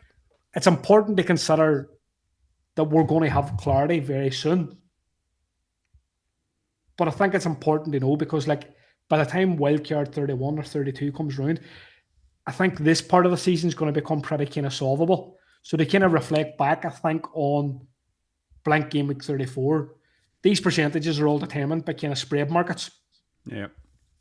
[SPEAKER 3] it's important to consider that we're going to have clarity very soon. But I think it's important to know, because like by the time wildcard 31 or 32 comes round, I think this part of the season is going to become pretty kind of solvable. So they kind of reflect back, I think, on blank game week 34. These percentages are all determined by kind of spread markets.
[SPEAKER 1] Yeah.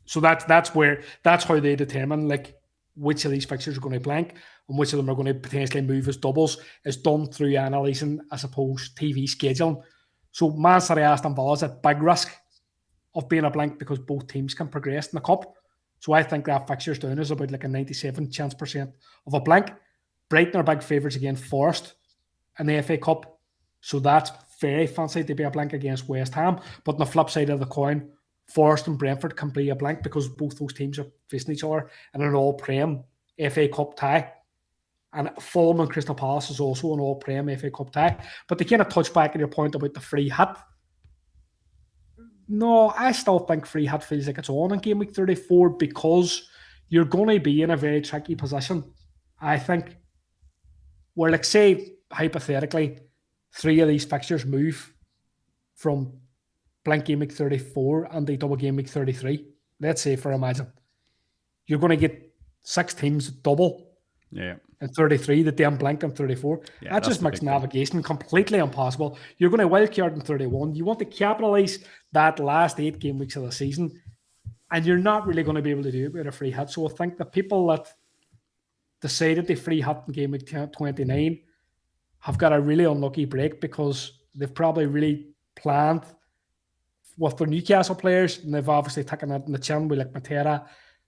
[SPEAKER 3] So that's how they determine like which of these fixtures are going to blank and which of them are going to potentially move as doubles, is done through analysing, I suppose, TV scheduling. So Man City, Aston Villa is at big risk of being a blank because both teams can progress in the cup. So I think that fixture's down is about like a 97% of a blank. Brighton are big favourites against Forest in the FA Cup. So that's very fancy to be a blank against West Ham. But on the flip side of the coin, Forest and Brentford can be a blank because both those teams are facing each other in an all-Prem FA Cup tie. And Fulham and Crystal Palace is also an all-Prem FA Cup tie. But to kind of touch back on your point about the free hit, no, I still think free hit feels like it's on in game week 34, because you're going to be in a very tricky position, I think, where, like, say, hypothetically, 3 of these fixtures move from blank game week 34 and the double game week 33. Let's say, for imagine, you're going to get 6 teams double and 33 that then blank on 34. Yeah, that just makes navigation completely impossible. You're going to wildcard in 31. You want to capitalise that last 8 game weeks of the season, and you're not really going to be able to do it with a free hit. So I think the people that decided they free hit in game week 29 have got a really unlucky break, because they've probably really planned with their Newcastle players, and they've obviously taken it in the chin with like Matera,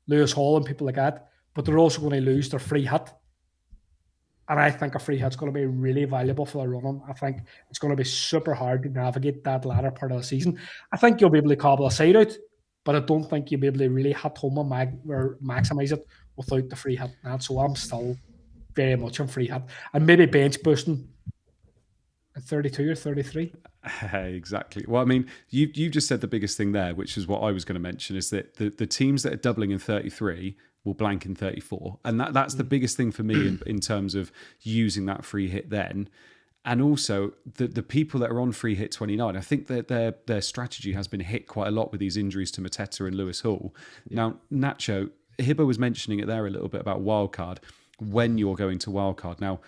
[SPEAKER 3] Lewis Hall and people like that, but they're also going to lose their free hit. And I think a free hit's going to be really valuable for the running. I think it's going to be super hard to navigate that latter part of the season. I think you'll be able to cobble a side out, but I don't think you'll be able to really hit home or maximise it without the free hit. So I'm still very much on free hit. And maybe bench boosting at 32 or 33.
[SPEAKER 1] Exactly. Well, I mean, you just said the biggest thing there, which is what I was going to mention, is that the teams that are doubling in 33 will blank in 34. And that's the biggest thing for me in terms of using that free hit then. And also, the people that are on free hit 29, I think that their strategy has been hit quite a lot with these injuries to Mateta and Lewis Hall. Yeah. Now, Nacho, Hibbo was mentioning it there a little bit about wildcard, when you're going to wildcard. Now,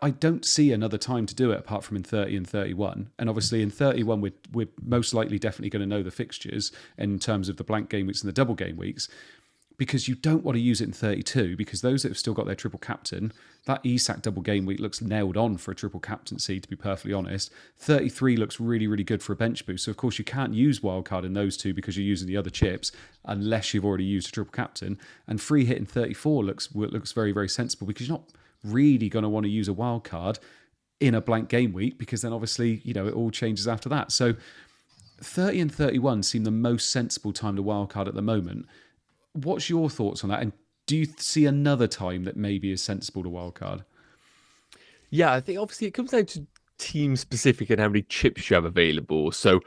[SPEAKER 1] I don't see another time to do it apart from in 30 and 31. And obviously in 31, we're most likely definitely going to know the fixtures in terms of the blank game weeks and the double game weeks, because you don't want to use it in 32, because those that have still got their triple captain, that ESAC double game week looks nailed on for a triple captaincy, to be perfectly honest. 33 looks really, really good for a bench boost. So, of course, you can't use wildcard in those two because you're using the other chips unless you've already used a triple captain. And free hit in 34 looks very, very sensible, because you're not really going to want to use a wild card in a blank game week, because then obviously, it all changes after that. So 30 and 31 seem the most sensible time to wild card at the moment. What's your thoughts on that? And Do you see another time that maybe is sensible to wildcard?
[SPEAKER 2] Yeah, I think obviously it comes down to team specific and how many chips you have available. So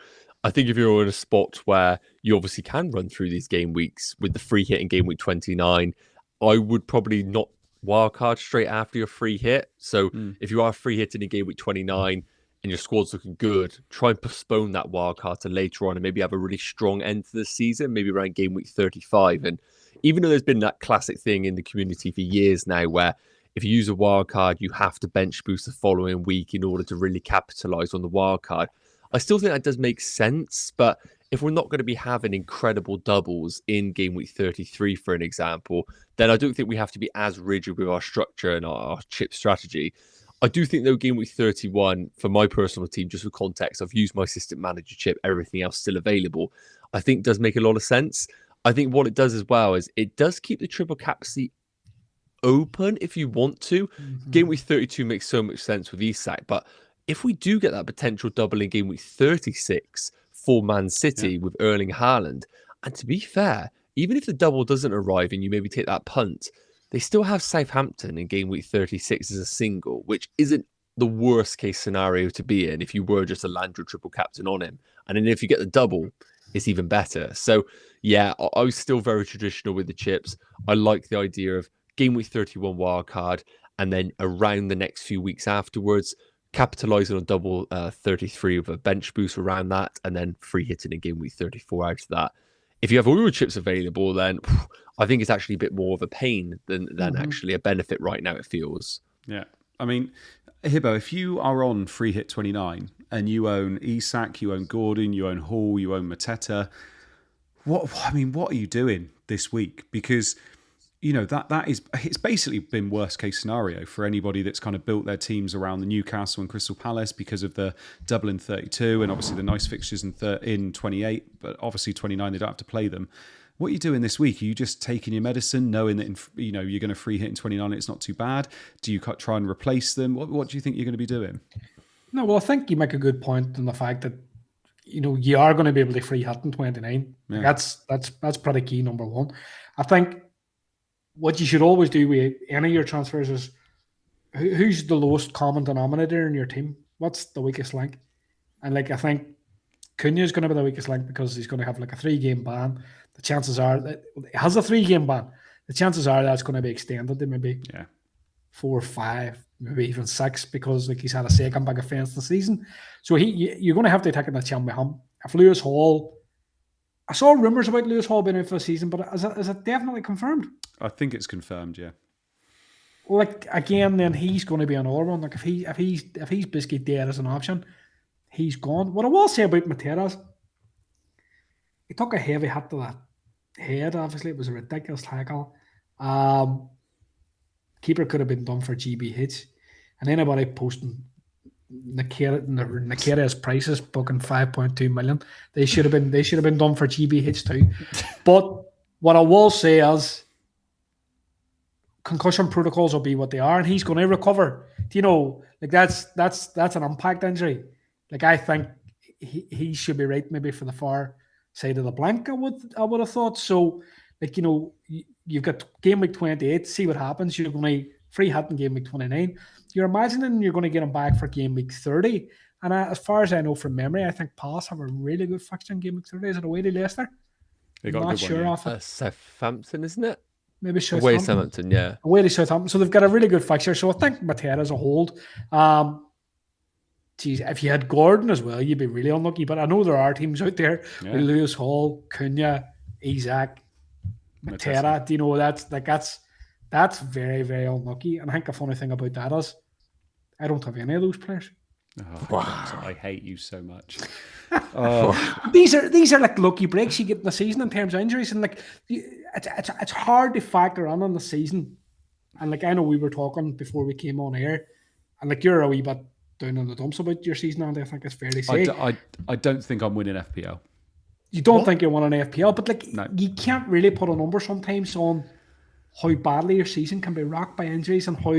[SPEAKER 2] I think if you're in a spot where you obviously can run through these game weeks with the free hit in game week 29, I would probably not wildcard straight after your free hit. So if you are free hitting in game week 29 and your squad's looking good, try and postpone that wildcard to later on and maybe have a really strong end to the season, maybe around game week 35. And even though there's been that classic thing in the community for years now where if you use a wild card, you have to bench boost the following week in order to really capitalize on the wild card. I still think that does make sense, but if we're not going to be having incredible doubles in game week 33, for an example, then I don't think we have to be as rigid with our structure and our chip strategy. I do think, though, game week 31, for my personal team, just for context, I've used my assistant manager chip, everything else still available, I think does make a lot of sense. I think what it does as well is it does keep the triple captaincy open if you want to. Game week 32 makes so much sense with Isak, but if we do get that potential double in game week 36 for Man City with Erling Haaland, and to be fair, even if the double doesn't arrive and you maybe take that punt, they still have Southampton in game week 36 as a single, which isn't the worst case scenario to be in if you were just a land your triple captain on him. And then if you get the double, it's even better. So yeah, I was still very traditional with the chips. I like the idea of game week 31 wildcard, and then around the next few weeks afterwards, capitalizing on double 33 with a bench boost around that, and then free hitting in game week 34 out of that. If you have all your chips available, then I think it's actually a bit more of a pain than actually a benefit right now, it feels.
[SPEAKER 1] Yeah. I mean, Hibbo, if you are on free hit 29 and you own Isak, you own Gordon, you own Hall, you own Mateta, what are you doing this week? Because it's basically been worst case scenario for anybody that's kind of built their teams around the Newcastle and Crystal Palace because of the double in 32 and obviously the nice fixtures in 28, but obviously 29 they don't have to play them. What are you doing this week? Are you just taking your medicine, knowing that you're going to free hit in 29? It's not too bad. Do you try and replace them? What do you think you're going to be doing?
[SPEAKER 3] No, well, I think you make a good point on the fact that you are going to be able to free hit in 29.
[SPEAKER 1] Yeah.
[SPEAKER 3] That's pretty key. Number one, I think what you should always do with any of your transfers is who's the lowest common denominator in your team? What's the weakest link? And I think Cunha is going to be the weakest link because he's going to have a 3-game ban. The chances are that he has a 3-game ban. The chances are that's going to be extended to maybe 4 or 5, maybe even 6 because he's had a second big offence this season. So you're going to have to take a chance with him. If Lewis Hall, I saw rumours about Lewis Hall being out for the season, but is it definitely confirmed?
[SPEAKER 1] I think it's confirmed, yeah.
[SPEAKER 3] Again, then he's going to be another one. If he's basically dead as an option, he's gone. What I will say about Mateta is he took a heavy hit to that head. Obviously, it was a ridiculous tackle. Keeper could have been done for GBH, and anybody posting Nakata's prices booking 5.2 million. They should have been done for GBH too. But what I will say is concussion protocols will be what they are, and he's going to recover. That's an impact injury. I think he should be right maybe for the far side of the blank. I would have thought so. You've got game week 28. See what happens. You're going to free hit in game week 29. You're imagining you're going to get him back for game week 30. And as far as I know from memory, I think Palace have a really good fixture in game week 30. Is it away to Leicester?
[SPEAKER 1] They got
[SPEAKER 3] I'm not sure off
[SPEAKER 2] it. Southampton, isn't it?
[SPEAKER 3] Maybe Southampton.
[SPEAKER 2] Away Southampton, yeah.
[SPEAKER 3] Away to Southampton. So they've got a really good fixture. So I think Mateta's a hold. If you had Gordon as well, you'd be really unlucky. But I know there are teams out there with Lewis Hall, Cunha, Isak, Mateta. That's very, very unlucky. And I think the funny thing about that is I don't have any of those players.
[SPEAKER 1] Oh, wow. I hate you so much.
[SPEAKER 3] These are lucky breaks you get in the season in terms of injuries, and it's hard to factor in the season. And I know we were talking before we came on air, and you're a wee bit down in the dumps about your season, and I think it's fair to say.
[SPEAKER 1] I don't think I'm winning FPL.
[SPEAKER 3] You don't think you're winning FPL, but
[SPEAKER 1] no.
[SPEAKER 3] You can't really put a number sometimes on how badly your season can be rocked by injuries and how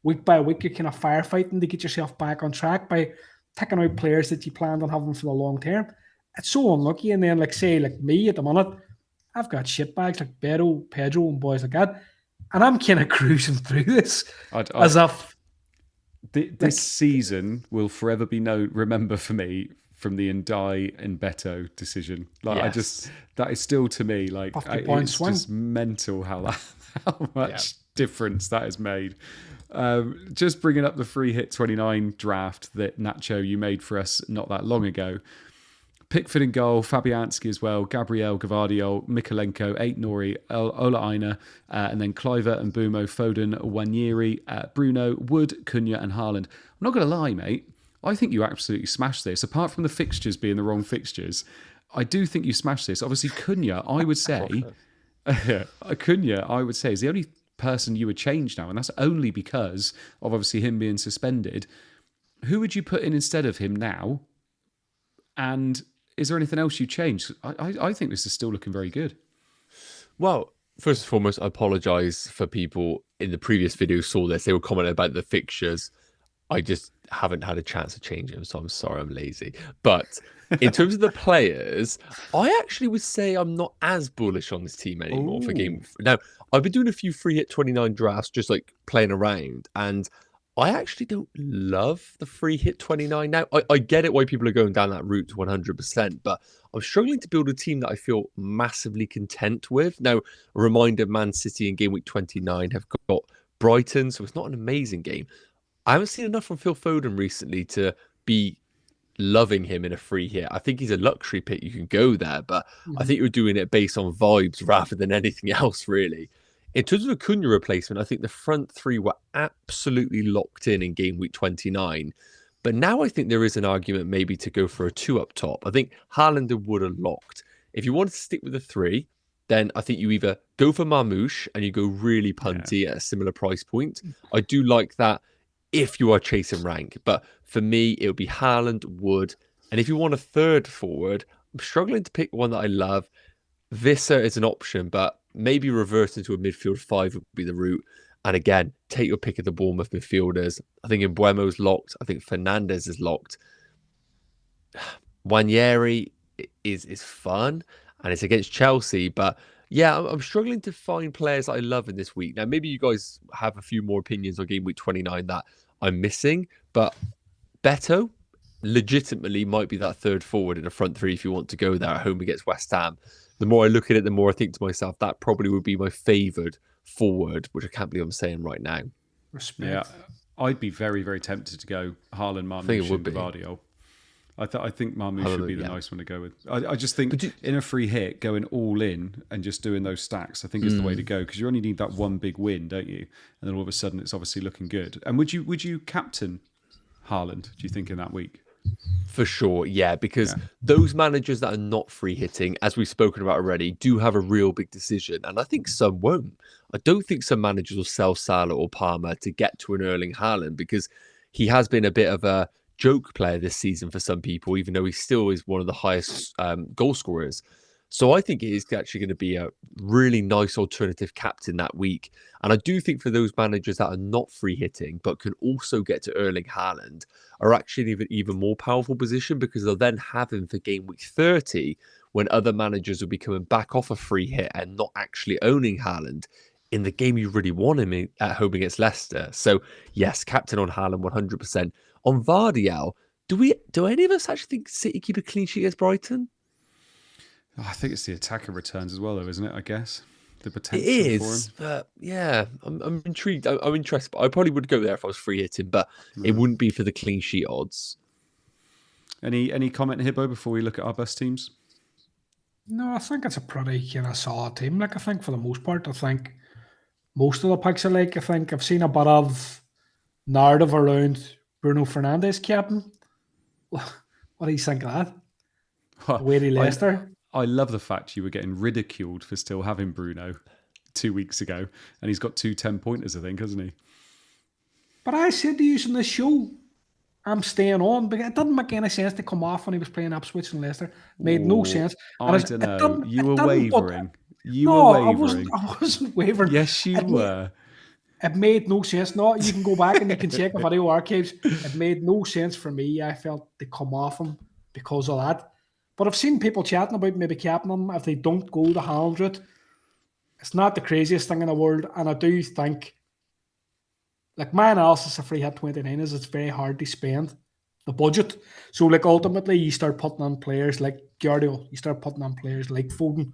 [SPEAKER 3] week by week you're kind of firefighting to get yourself back on track by taking out players that you planned on having for the long term. It's so unlucky. And then, say me at the minute, I've got shitbags like Beto, Pedro, and boys like that. And I'm kind of cruising through this as if
[SPEAKER 1] this season will forever be remember for me from the Ndai and Beto decision. Like that is still to me like
[SPEAKER 3] 50-point
[SPEAKER 1] it's
[SPEAKER 3] swing.
[SPEAKER 1] Just mental how much difference that has made. Just bringing up the free hit 29 draft that Nacho you made for us not that long ago. Pickford in goal, Fabianski as well, Gabriel, Gavardio, Mikolenko, Aït-Nouri, Ola Aina, and then Kluivert and Mbumo, Foden, Wanyeri, Bruno, Wood, Cunha and Haaland. I'm not going to lie, mate. I think you absolutely smashed this. Apart from the fixtures being the wrong fixtures, I do think you smashed this. Obviously, Cunha, I would say, Cunha, I would say, is the only person you would change now, and that's only because of obviously him being suspended. Who would you put in instead of him now? And is there anything else you changed? I think this is still looking very good.
[SPEAKER 2] Well, first and foremost, I apologise for people in the previous video saw this. They were commenting about the fixtures. I just haven't had a chance to change them, so I'm sorry, I'm lazy. But in terms of the players, I actually would say I'm not as bullish on this team anymore for game. Now, I've been doing a few free hit 29 drafts, just like playing around, and I actually don't love the free hit 29 now. I get it why people are going down that route 100%, but I'm struggling to build a team that I feel massively content with. Now, a reminder, Man City in game week 29 have got Brighton, so it's not an amazing game. I haven't seen enough from Phil Foden recently to be loving him in a free hit. I think he's a luxury pick. You can go there, but I think you're doing it based on vibes rather than anything else, really. In terms of a Cunha replacement, I think the front three were absolutely locked in game week 29. But now I think there is an argument maybe to go for a two up top. I think Haaland and Wood are locked. If you want to stick with the three, then I think you either go for Marmoush and you go really punty at a similar price point. I do like that if you are chasing rank. But for me, it would be Haaland, Wood. And if you want a third forward, I'm struggling to pick one that I love. Visser is an option, but maybe reverse into a midfield 5 would be the route. And again, take your pick of the Bournemouth midfielders. I think Mbuemo's locked. I think Fernandes is locked. Wanyeri is fun, and it's against Chelsea. But yeah, I'm struggling to find players that I love in this week. Now, maybe you guys have a few more opinions on game week 29 that I'm missing. But Beto legitimately might be that third forward in the front three if you want to go there at home against West Ham. The more I look at it, the more I think to myself, that probably would be my favoured forward, which I can't believe I'm saying right now.
[SPEAKER 3] Respect.
[SPEAKER 1] Yeah, I'd be very, very tempted to go Haaland, Marmoush and Gavardio. I think Marmoush would be the nice one to go with. I just think in a free hit, going all in and just doing those stacks, I think is the way to go, because you only need that one big win, don't you? And then all of a sudden it's obviously looking good. And would you captain Haaland, do you think, in that week?
[SPEAKER 2] For sure, yeah, because those managers that are not free hitting, as we've spoken about already, do have a real big decision, and I think some won't. I don't think some managers will sell Salah or Palmer to get to an Erling Haaland, because he has been a bit of a joke player this season for some people, even though he still is one of the highest goal scorers. So I think it is actually going to be a really nice alternative captain that week. And I do think for those managers that are not free hitting, but can also get to Erling Haaland, are actually in an even more powerful position, because they'll then have him for game week 30, when other managers will be coming back off a free hit and not actually owning Haaland in the game you really want him in, at home against Leicester. So yes, captain on Haaland 100%. On Vardiel, do any of us actually think City keep a clean sheet against Brighton?
[SPEAKER 1] I think it's the attacker returns as well, though, isn't it? I guess the potential
[SPEAKER 2] it is,
[SPEAKER 1] for him.
[SPEAKER 2] But yeah, I'm intrigued. I'm interested. I probably would go there if I was free hitting, but it wouldn't be for the clean sheet odds.
[SPEAKER 1] Any comment, Hibbo, before we look at our best teams?
[SPEAKER 3] No, I think it's a pretty kind of solid team. Like, I think for the most part, I think most of the picks I like. I think I've seen a bit of narrative around Bruno Fernandes captain. What do you think of that? Weighty Leicester.
[SPEAKER 1] I love the fact you were getting ridiculed for still having Bruno 2 weeks ago, and he's got 2 10-pointers, I think, hasn't he?
[SPEAKER 3] But I said to you in the show, I'm staying on, but it didn't make any sense to come off when he was playing Ipswich and Leicester. Made no sense.
[SPEAKER 1] I don't know. You were wavering. I
[SPEAKER 3] wasn't wavering.
[SPEAKER 1] Yes, you were.
[SPEAKER 3] It made no sense. No, you can go back and you can check the video archives. It made no sense for me. I felt to come off him because of that. But I've seen people chatting about maybe captaining him if they don't go the Haaland route. It's not the craziest thing in the world, and I do think, like my analysis of free hit 29 is it's very hard to spend the budget. So like ultimately you start putting on players like Guardiola, you start putting on players like Foden.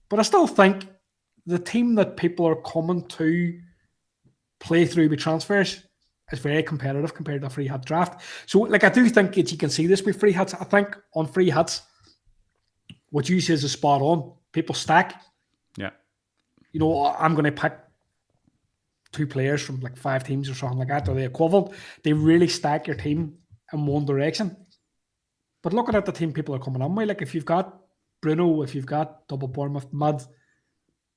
[SPEAKER 3] But I still think the team that people are coming to play through with transfers is very competitive compared to a free hit draft. So like I do think that you can see this with free hits. I think on free hits, what you say is spot on. People stack.
[SPEAKER 1] Yeah.
[SPEAKER 3] You know, I'm going to pick 2 players from like 5 teams or something like that, or the equivalent. They really stack your team in one direction. But looking at the team people are coming on with, like if you've got Bruno, if you've got double Bournemouth mud,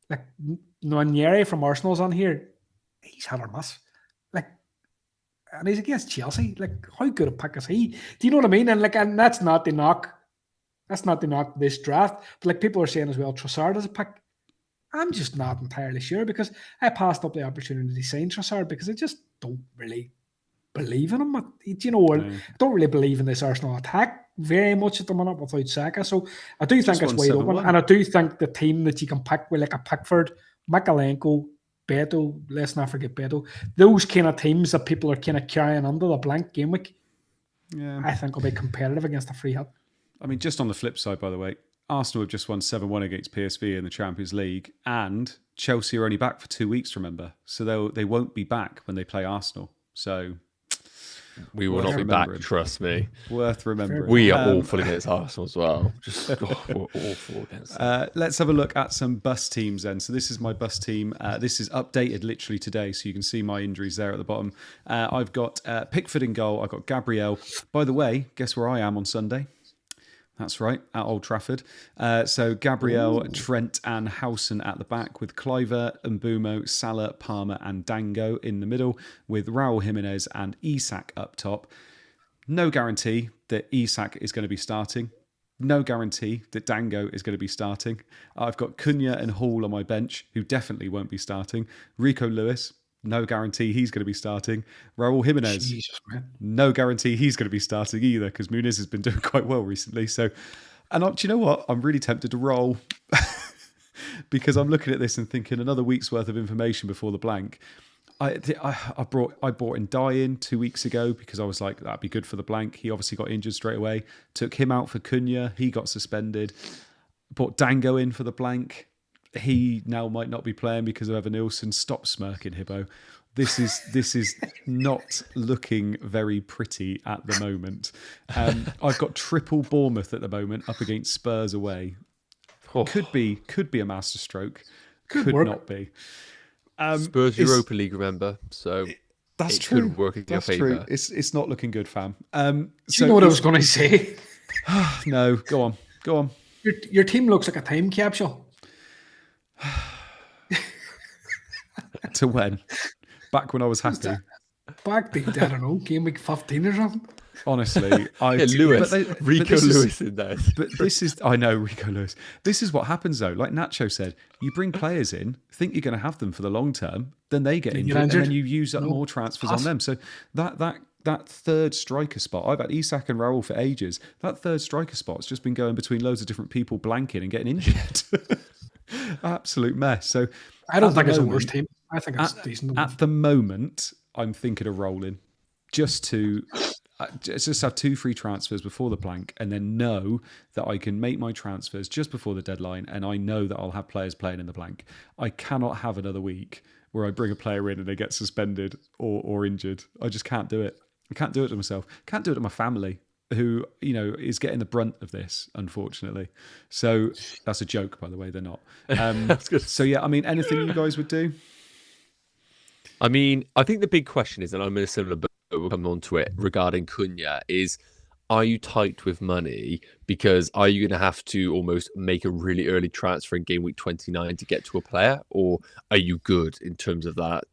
[SPEAKER 3] like Nwaneri from Arsenal's on here, he's hit or miss. Like, and he's against Chelsea. Like, how good a pick is he? Do you know what I mean? And like, and that's not the knock. That's not the knock this draft. But like people are saying as well, Trossard is a pick. I'm just not entirely sure because I passed up the opportunity to sign Trossard because I just don't really believe in him. I don't really believe in this Arsenal attack very much at the minute without Saka. So I do think it's wide open. And I do think the team that you can pick with like a Pickford, Makalenko, Beto, let's not forget Beto, those kind of teams that people are kind of carrying under the blank game week, I think will be competitive against a free hit.
[SPEAKER 1] I mean, just on the flip side, by the way, Arsenal have just won 7-1 against PSV in the Champions League, and Chelsea are only back for 2 weeks, remember? So they won't be back when they play Arsenal. So
[SPEAKER 2] we will not be back, trust me.
[SPEAKER 1] Worth remembering.
[SPEAKER 2] We are awful against Arsenal as well. Just we're awful against them.
[SPEAKER 1] Let's have a look at some bus teams then. So this is my bus team. This is updated literally today, so you can see my injuries there at the bottom. I've got Pickford in goal. I've got Gabriel. By the way, guess where I am on Sunday? That's right, at Old Trafford. So Gabriel, Trent and Howson at the back with Kluivert, Mbumo, Salah, Palmer and Dango in the middle with Raul Jimenez and Isak up top. No guarantee that Isak is going to be starting. No guarantee that Dango is going to be starting. I've got Cunha and Hall on my bench, who definitely won't be starting. Rico Lewis, no guarantee he's going to be starting. Raul Jimenez,
[SPEAKER 3] Jesus, man.
[SPEAKER 1] No guarantee he's going to be starting either because Muniz has been doing quite well recently. So, and do you know what? I'm really tempted to roll because I'm looking at this and thinking another week's worth of information before the blank. I brought in Dye 2 weeks ago because I was like, that'd be good for the blank. He obviously got injured straight away. Took him out for Cunha. He got suspended. Brought Dango in for the blank. He now might not be playing because of Evan Nilsson. Stop smirking, Hibbo. This is not looking very pretty at the moment. I've got triple Bournemouth at the moment up against Spurs away. Could be a masterstroke. Could not be.
[SPEAKER 2] Spurs Europa League, remember? So
[SPEAKER 1] that's true.
[SPEAKER 2] Could work in your favour.
[SPEAKER 1] It's not looking good, fam.
[SPEAKER 3] Do you know what I was going to say?
[SPEAKER 1] No, go on.
[SPEAKER 3] Your team looks like a time capsule.
[SPEAKER 1] To when? Back when I was happy.
[SPEAKER 3] Back to, I don't know, game week 15 or something.
[SPEAKER 1] Honestly,
[SPEAKER 2] Rico Lewis in there.
[SPEAKER 1] But this is, I know, Rico Lewis. This is what happens though. Like Nacho said, you bring players in, think you're going to have them for the long term, then they get injured, and then you use up more transfers on them. So that third striker spot, I've had Isak and Raul for ages. That third striker spot's just been going between loads of different people blanking and getting injured. Absolute mess. So
[SPEAKER 3] I don't think it's a worse team. I think it's decent.
[SPEAKER 1] At the moment, I'm thinking of rolling just to have 2 free transfers before the blank and then know that I can make my transfers just before the deadline and I know that I'll have players playing in the blank. I cannot have another week where I bring a player in and they get suspended or injured. I just can't do it. I can't do it to myself. Can't do it to my family, who, is getting the brunt of this, unfortunately. So that's a joke, by the way. They're not.
[SPEAKER 2] That's good.
[SPEAKER 1] So yeah, I mean, anything you guys would do?
[SPEAKER 2] I mean, I think the big question is, and I'm in a similar boat, we'll come on to it, regarding Cunha, is are you tight with money? Because are you going to have to almost make a really early transfer in game week 29 to get to a player? Or are you good in terms of that?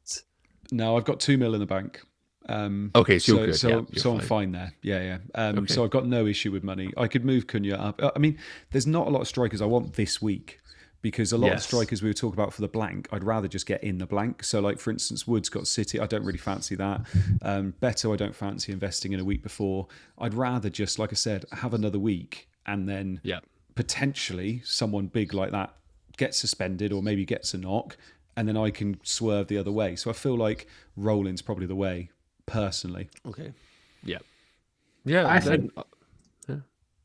[SPEAKER 1] No, I've got 2 mil in the bank.
[SPEAKER 2] Okay, so you're good.
[SPEAKER 1] So I'm fine there. Yeah.
[SPEAKER 2] Okay.
[SPEAKER 1] So I've got no issue with money. I could move Cunha up. I mean, there's not a lot of strikers I want this week because a lot of strikers we were talking about for the blank, I'd rather just get in the blank. So like, for instance, Woods got City. I don't really fancy that. Beto, I don't fancy investing in a week before. I'd rather just, like I said, have another week and then potentially someone big like that gets suspended or maybe gets a knock, and then I can swerve the other way. So I feel like rolling's probably the way, personally.
[SPEAKER 2] Okay. Yeah. Yeah.
[SPEAKER 3] I think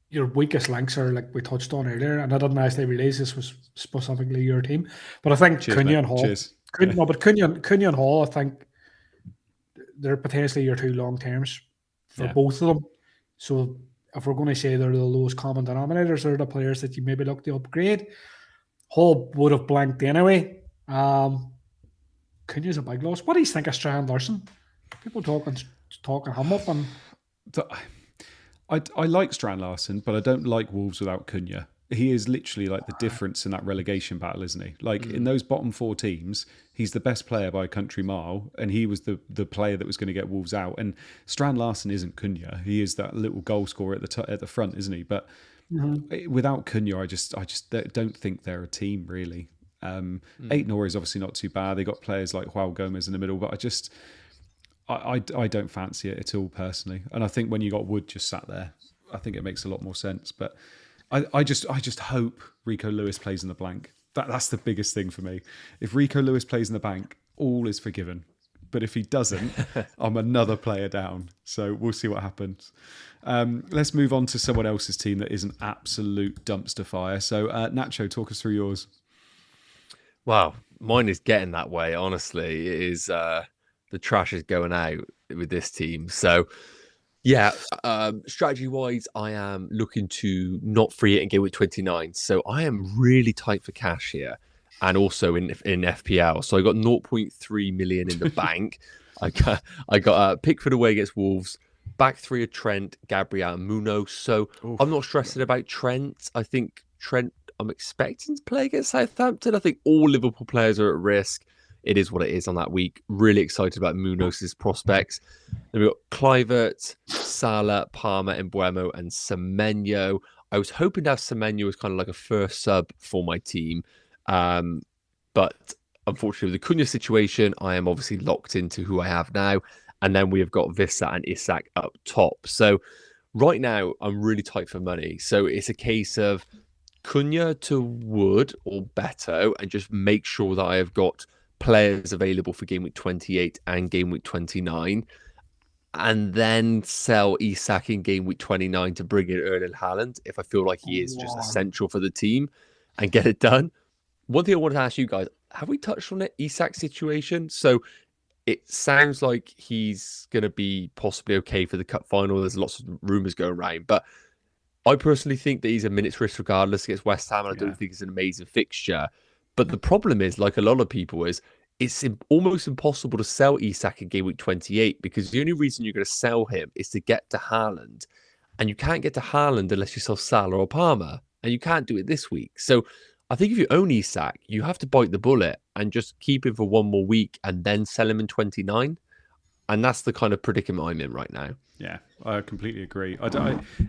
[SPEAKER 3] your weakest links are like we touched on earlier, and I didn't actually realise this was specifically your team, but I think Cunha and Hall.
[SPEAKER 1] Cheers.
[SPEAKER 3] No, but Cunha and Hall, I think they're potentially your two long terms for both of them. So if we're going to say they're the lowest common denominators, they're the players that you maybe look to upgrade. Hall would have blanked anyway. Cunha's a big loss. What do you think of Strand Larson? People talking him up, and
[SPEAKER 1] I like Strand Larson, but I don't like Wolves without Cunha. He is literally like the difference in that relegation battle, isn't he? Like in those bottom 4 teams, he's the best player by a country mile, and he was the player that was going to get Wolves out. And Strand Larson isn't Cunha. He is that little goal scorer at the front, isn't he? But without Cunha, I just don't think they're a team really. Aitnor is obviously not too bad. They got players like Joao Gomez in the middle, but I don't fancy it at all personally. And I think when you got Wood just sat there, I think it makes a lot more sense. But I just hope Rico Lewis plays in the blank. That's the biggest thing for me. If Rico Lewis plays in the bank, all is forgiven. But if he doesn't, I'm another player down. So we'll see what happens. Let's move on to someone else's team that is an absolute dumpster fire. So Nacho, talk us through yours.
[SPEAKER 2] Wow, mine is getting that way. Honestly, it is. The trash is going out with this team. So, yeah, strategy-wise, I am looking to not free it in game week 29. So I am really tight for cash here, and also in FPL. So I got 0.3 million in the bank. I got a Pickford away against Wolves. Back 3 of Trent, Gabriel, and Munoz. So I'm not stressing about Trent. I think Trent, I'm expecting to play against Southampton. I think all Liverpool players are at risk. It is what it is on that week. Really excited about Munoz's prospects. Then we've got Kluivert, Salah, Palmer, Mbeumo, and Semenyo. I was hoping to have Semenyo as kind of like a first sub for my team. But unfortunately, with the Cunha situation, I am obviously locked into who I have now. And then we have got Vissa and Isak up top. So right now, I'm really tight for money. So it's a case of Cunha to Wood or Beto, and just make sure that I have got players available for game week 28 and game week 29, and then sell Isak in game week 29 to bring in Erling Haaland if I feel like he is just essential for the team and get it done. One thing I wanted to ask you guys, have we touched on it, Isak's situation? So it sounds like he's going to be possibly okay for the cup final. There's lots of rumours going around, but I personally think that he's a minute's risk regardless against West Ham, and I don't think it's an amazing fixture. But the problem is, like a lot of people, is it's almost impossible to sell Isak in game week 28 because the only reason you're going to sell him is to get to Haaland. And you can't get to Haaland unless you sell Salah or Palmer. And you can't do it this week. So I think if you own Isak, you have to bite the bullet and just keep him for one more week and then sell him in 29. And that's the kind of predicament I'm in right now.
[SPEAKER 1] Yeah, I completely agree.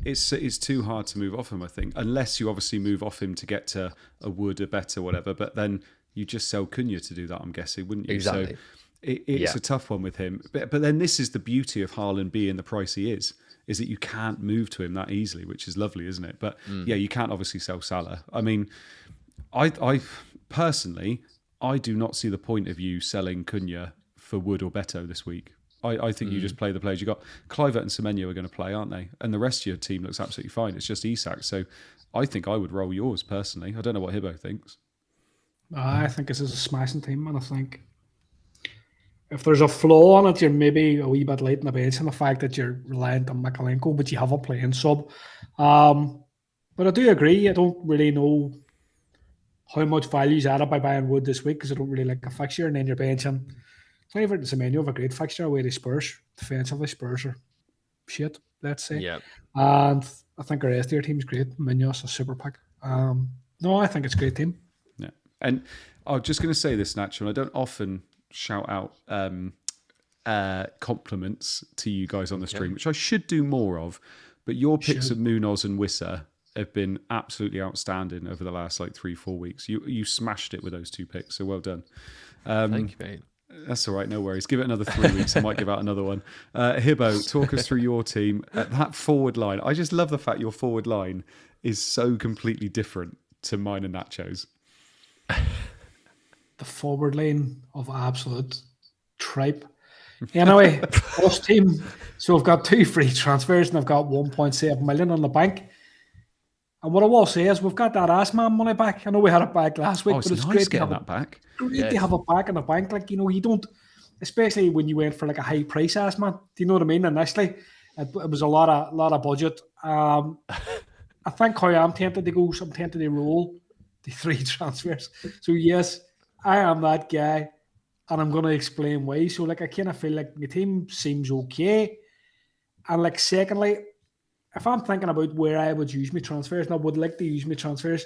[SPEAKER 1] It's too hard to move off him, I think, unless you obviously move off him to get to a Wood, a Better, whatever. But then you just sell Cunha to do that, I'm guessing, wouldn't you?
[SPEAKER 2] Exactly.
[SPEAKER 1] So it's a tough one with him. But then this is the beauty of Haaland being the price he is that you can't move to him that easily, which is lovely, isn't it? But yeah, you can't obviously sell Salah. I mean, I personally, I do not see the point of you selling Cunha for Wood or Beto this week. I think you just play the players you got. Kluivert and Semenyo are going to play, aren't they? And the rest of your team looks absolutely fine. It's just Isak. So I think I would roll yours personally. I don't know what Hibbo thinks.
[SPEAKER 3] I think this is a smashing team, and I think if there's a flaw on it, you're maybe a wee bit late in the bench, and the fact that you're reliant on Makalenko, but you have a playing sub. But I do agree. I don't really know how much value is added by buying Wood this week because I don't really like a fixture, and then you're benching Kluivert and Semenyo have a great fixture away to Spurs. Defensively, Spurs are shit, let's say.
[SPEAKER 2] Yeah.
[SPEAKER 3] And I think the rest of your team's great. Munoz a super pick. No, I think it's a great team.
[SPEAKER 1] Yeah. And I was just going to say this, Nacho, and I don't often shout out compliments to you guys on the stream, which I should do more of. But your picks of Munoz and Wissa have been absolutely outstanding over the last 3-4 weeks. You smashed it with those 2 picks, so well done.
[SPEAKER 2] Thank you, mate.
[SPEAKER 1] That's all right, no worries. Give it another 3 weeks. I might give out another one. Hibbo, talk us through your team. That forward line. I just love the fact your forward line is so completely different to mine and Nacho's.
[SPEAKER 3] The forward line of absolute tripe. Anyway, us team. So I've got 2 free transfers and I've got 1.7 million on the bank. And what I will say is we've got that ass man money back. I know we had it back last week,
[SPEAKER 1] Oh, it's
[SPEAKER 3] but it's
[SPEAKER 1] nice
[SPEAKER 3] great to
[SPEAKER 1] getting
[SPEAKER 3] have
[SPEAKER 1] that back.
[SPEAKER 3] Great to have it back in the bank. Like, you don't, especially when you went for like a high price ass man. Do you know what I mean? Initially, it was a lot of budget. I think how I'm tempted to go. So I'm tempted to roll the 3 transfers. So yes, I am that guy, and I'm going to explain why. So like, I kind of feel like my team seems okay, and like, secondly, if I'm thinking about where I would use my transfers, and I would like to use my transfers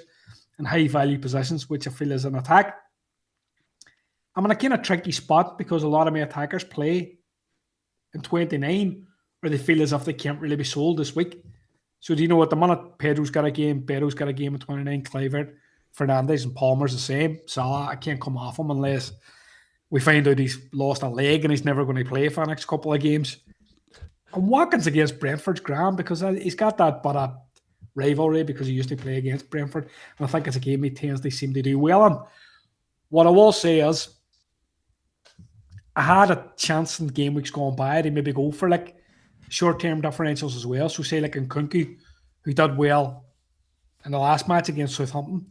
[SPEAKER 3] in high value positions, which I feel is an attack. I'm in a kind of tricky spot because a lot of my attackers play in 29, or they feel as if they can't really be sold this week. So do you know what? The minute Pedro's got a game, Bedo's got a game at 29, Kluivert, Fernandes and Palmer's the same. Salah, I can't come off him unless we find out he's lost a leg and he's never going to play for the next couple of games. And Watkins against Brentford's grand because he's got that bit of rivalry because he used to play against Brentford. And I think it's a game he tends to seem to do well in. What I will say is, I had a chance in game weeks going by to maybe go for like short-term differentials as well. So say like in Nkunku, who did well in the last match against Southampton,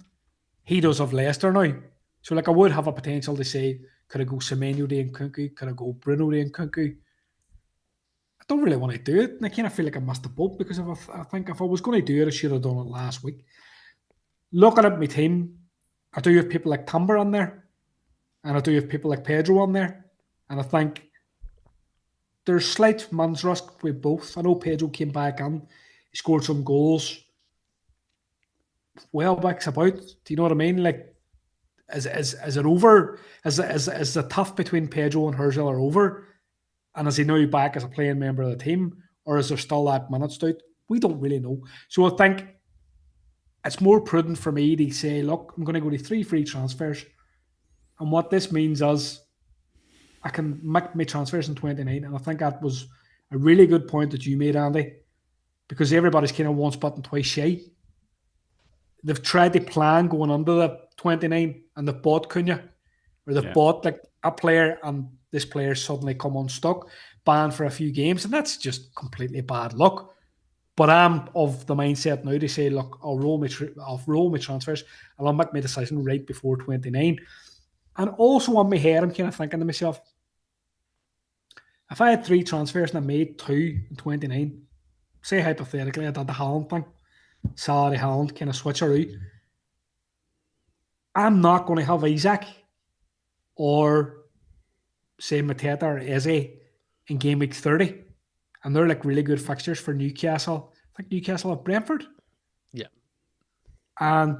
[SPEAKER 3] he does have Leicester now. So like I would have a potential to say, could I go Semenyo to Nkunku? Could I go Bruno to Nkunku? I don't really want to do it. And I kind of feel like I missed the boat because I think if I was going to do it, I should have done it last week. Looking at my team, I do have people like Timber on there, and I do have people like Pedro on there. And I think there's slight man's risk with both. I know Pedro came back in, he scored some goals. Welbeck's about. Do you know what I mean? Like, is it over? Is the tough between Pedro and Herzl are over? And is he now back as a playing member of the team? Or is there still that minutes out? We don't really know. So I think it's more prudent for me to say, look, I'm going to go to 3 free transfers. And what this means is I can make my transfers in 29, and I think that was a really good point that you made, Andy, because everybody's kind of once bitten, twice shy. They've tried to plan going under the 29, and they've bought Cunha, or they've bought like a player, and this player suddenly come unstuck, banned for a few games, and that's just completely bad luck. But I'm of the mindset now to say, look, I'll roll my transfers, and I'll make my decision right before 29. And also on my head, I'm kind of thinking to myself, if I had 3 transfers and I made 2 in 29, say hypothetically I did the Haaland thing, Salah Haaland kind of switch around, I'm not going to have Isaac or say Mateta or Eze in game week 30. And they're like really good fixtures for Newcastle. I think Newcastle have Brentford.
[SPEAKER 2] Yeah.
[SPEAKER 3] And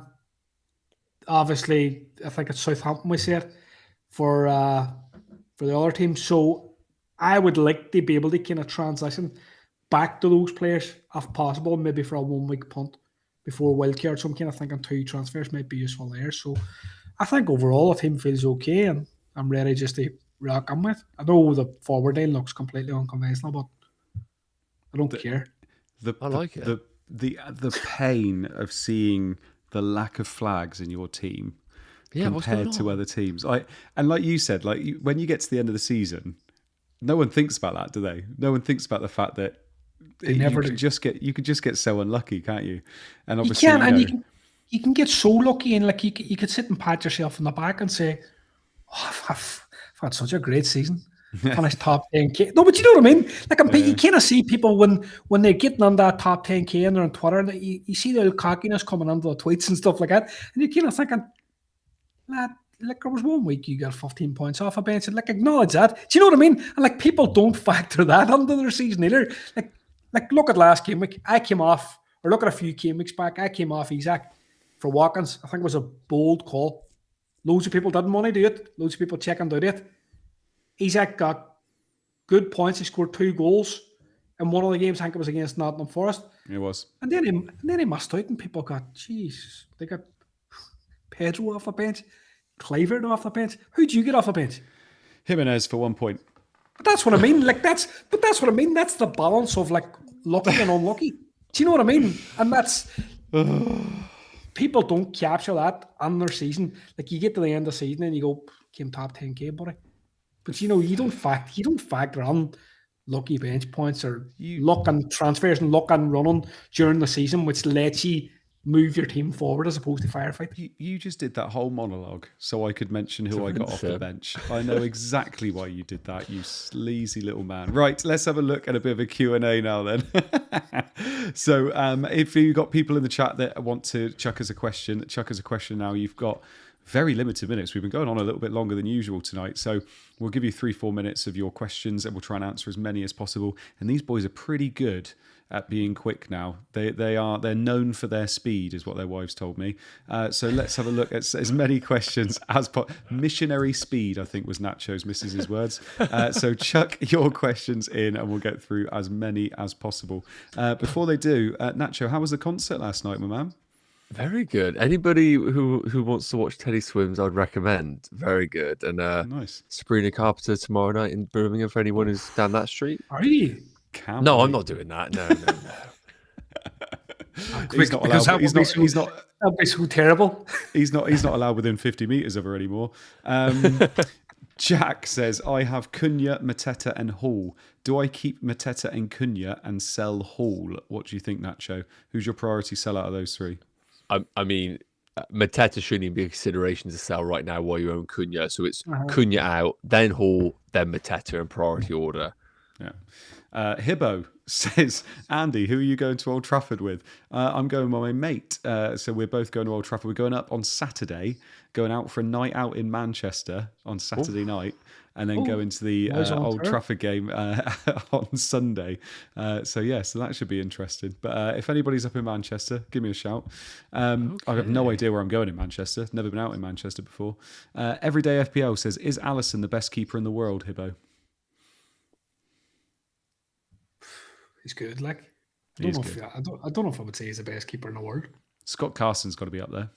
[SPEAKER 3] obviously, I think it's Southampton we said for the other team. So I would like to be able to kind of transition back to those players if possible, maybe for a 1 week punt before wildcard. So I'm kind of thinking 2 transfers might be useful there. So I think overall the team feels okay, and I'm ready just to rock on with. I know the forward line looks completely unconventional, but I don't care.
[SPEAKER 2] I like it.
[SPEAKER 1] The pain of seeing the lack of flags in your team compared to other teams. And like you said, like when you get to the end of the season, no one thinks about that, do they? No one thinks about the fact that you could just get so unlucky, can't you? And obviously,
[SPEAKER 3] you can get so lucky, and like you could sit and pat yourself on the back and say, "Oh, I've had such a great season." Finished top 10k. No, but you know what I mean? Like, you kind of see people when they're getting on that top 10k and they're on Twitter, and you see the cockiness coming under the tweets and stuff like that, and you're kind of thinking, lad, like there was 1 week you got 15 points off a bench, and like acknowledge that. Do you know what I mean? And like people don't factor that under their season either. Like look at last game week, I came off, or look at a few game weeks back, I came off Isaac for Watkins. I think it was a bold call. Loads of people didn't want to do it. Loads of people checking out it. Isaac got good points. He scored 2 goals in one of the games. I think it was against Nottingham Forest.
[SPEAKER 1] It was.
[SPEAKER 3] And then he missed out, and people got, jeez, they got Pedro off the bench, Kluivert off the bench. Who'd you get off the bench?
[SPEAKER 1] Jimenez for 1 point.
[SPEAKER 3] But that's what I mean. That's what I mean. That's the balance of like lucky and unlucky. Do you know what I mean? And that's people don't capture that on their season. Like you get to the end of the season and you go, came top 10k, buddy. But you don't factor on lucky bench points or luck on transfers and luck on running during the season, which lets you move your team forward as opposed to firefight.
[SPEAKER 1] You just did that whole monologue so I could mention who I got off the bench. I know exactly why you did that, you sleazy little man. Right, let's have a look at a bit of a Q&A now then. So if you've got people in the chat that want to chuck us a question now. You've got very limited minutes. We've been going on a little bit longer than usual tonight. So we'll give you 3-4 minutes of your questions and we'll try and answer as many as possible. And these boys are pretty good at being quick now. They're known for their speed, is what their wives told me. So let's have a look at as many questions as missionary speed, I think was Nacho's missus's words. So chuck your questions in and we'll get through as many as possible. Before they do, Nacho, how was the concert last night, my man?
[SPEAKER 2] Very good. Anybody who wants to watch Teddy Swims, I'd recommend. Very good. And
[SPEAKER 1] nice.
[SPEAKER 2] Sabrina Carpenter tomorrow night in Birmingham for anyone who's down that street.
[SPEAKER 3] Are you?
[SPEAKER 2] No, I'm not doing that. No.
[SPEAKER 1] He's not allowed. He's not.
[SPEAKER 3] That'd be so terrible.
[SPEAKER 1] He's not allowed within 50 meters of her anymore. Jack says, I have Cunha, Mateta, and Hall. Do I keep Mateta and Cunha and sell Hall? What do you think, Nacho? Who's your priority sell out of those three?
[SPEAKER 2] I mean, Mateta shouldn't even be a consideration to sell right now while you own Cunha. So it's Cunha out, then Hall, then Mateta in priority order.
[SPEAKER 1] Yeah. Hibbo says, Andy, who are you going to Old Trafford with? I'm going with my mate. So we're both going to Old Trafford. We're going up on Saturday, going out for a night out in Manchester on Saturday night, and then going to the Old Trafford game on Sunday. So that should be interesting. But if anybody's up in Manchester, give me a shout. I have no idea where I'm going in Manchester. Never been out in Manchester before. Everyday FPL says, is Alisson the best keeper in the world, Hibbo?
[SPEAKER 3] He's good. Like I don't know if I would say he's the best keeper in the world.
[SPEAKER 1] Scott Carson's got to be up there.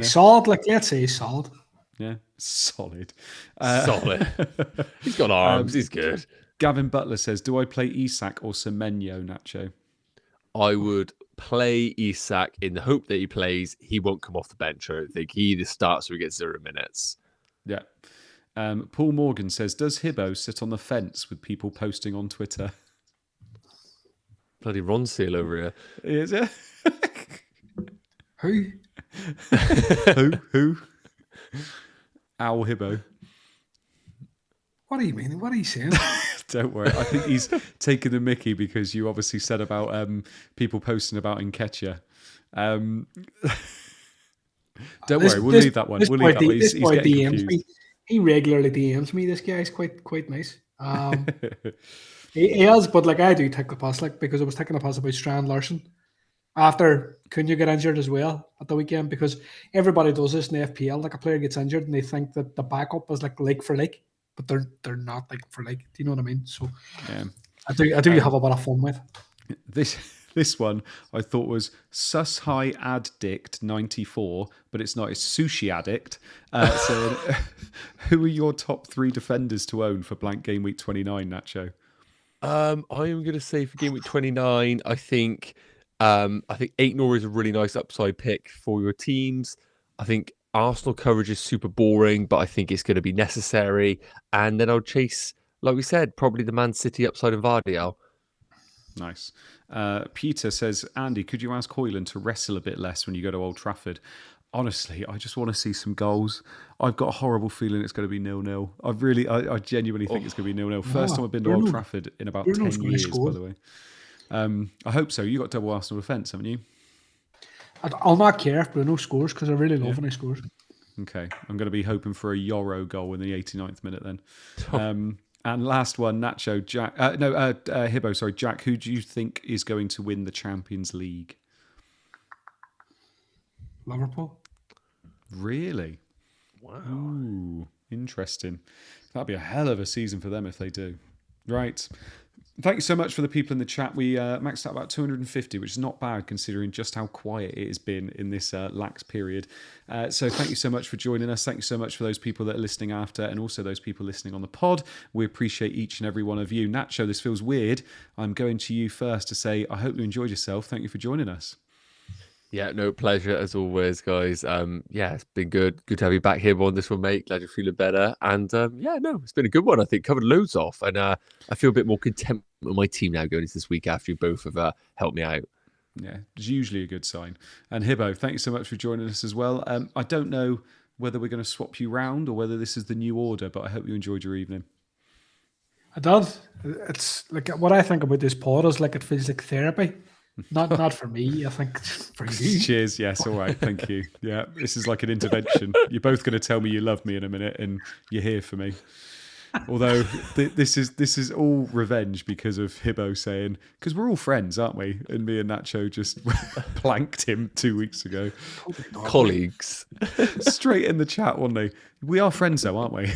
[SPEAKER 3] Solid. Like let's say he's solid.
[SPEAKER 1] Yeah, solid.
[SPEAKER 2] Solid. He's got arms. He's good.
[SPEAKER 1] Gavin Butler says, "Do I play Isak or Semenyo, Nacho?"
[SPEAKER 2] I would play Isak in the hope that he plays. He won't come off the bench. I don't think he either starts or he gets 0 minutes.
[SPEAKER 1] Yeah. Paul Morgan says, does Hibbo sit on the fence with people posting on Twitter?
[SPEAKER 2] Bloody Ron Seal over here.
[SPEAKER 1] Is it?
[SPEAKER 3] Who?
[SPEAKER 1] Who? Owl Hibbo.
[SPEAKER 3] What do you mean? What are you saying?
[SPEAKER 1] Don't worry. I think he's taken the mickey because you obviously said about people posting about Nketiah. Don't worry. We'll leave that one. We'll leave that one. He's getting confused.
[SPEAKER 3] He regularly DMs me. This guy's quite nice. He is, but like I do take the pass, like because I was taking a pass about Strand Larson after Cunha get injured as well at the weekend, because everybody does this in the FPL. Like a player gets injured and they think that the backup is like for like, but they're not like for like. Do you know what I mean? So
[SPEAKER 1] yeah.
[SPEAKER 3] I do have a bit of fun with
[SPEAKER 1] This one I thought was Sus High Addict 94, but it's not. It's Sushi Addict. So, who are your top 3 defenders to own for blank game week 29, Nacho?
[SPEAKER 2] I'm going to say for game week 29, I think Aitnor is a really nice upside pick for your teams. I think Arsenal coverage is super boring, but I think it's going to be necessary. And then I'll chase, like we said, probably the Man City upside of Vardiel.
[SPEAKER 1] Nice. Peter says, Andy, could you ask Hoyland to wrestle a bit less when you go to Old Trafford? Honestly, I just want to see some goals. I've got a horrible feeling it's going to be 0-0. I genuinely think it's going to be 0-0. First time I've been to Old Trafford in about 10 years, by the way. I hope so. You got double Arsenal defence, haven't you?
[SPEAKER 3] I'll not care if Bruno scores because I really love when he scores.
[SPEAKER 1] Okay. I'm going to be hoping for a Euro goal in the 89th minute then. And last one, Nacho, Jack. Hibbo, sorry, Jack. Who do you think is going to win the Champions League?
[SPEAKER 3] Liverpool.
[SPEAKER 1] Really?
[SPEAKER 2] Wow.
[SPEAKER 1] Ooh, interesting. That'd be a hell of a season for them if they do. Right. Thank you so much for the people in the chat. We maxed out about 250, which is not bad considering just how quiet it has been in this lax period. So thank you so much for joining us. Thank you so much for those people that are listening after and also those people listening on the pod. We appreciate each and every one of you. Nacho, this feels weird. I'm going to you first to say I hope you enjoyed yourself. Thank you for joining us.
[SPEAKER 2] Yeah, no, pleasure as always, guys. Yeah, it's been good. Good to have you back here on this one, mate. Glad you're feeling better. And yeah, no, it's been a good one. I think covered loads off, and I feel a bit more content with my team now going into this week after you both have helped me out.
[SPEAKER 1] Yeah, it's usually a good sign. And Hibbo, thank you so much for joining us as well. I don't know whether we're going to swap you round or whether this is the new order, but I hope you enjoyed your evening.
[SPEAKER 3] I did. It's like what I think about this pod is like it feels like therapy. Not for me, I think for you.
[SPEAKER 1] Cheers. Yes. All right. Thank you. Yeah. This is like an intervention. You're both going to tell me you love me in a minute and you're here for me. Although this is all revenge because of Hibbo saying, because we're all friends, aren't we? And me and Nacho just planked him 2 weeks ago.
[SPEAKER 2] Colleagues.
[SPEAKER 1] Straight in the chat, wasn't they? We are friends though, aren't we?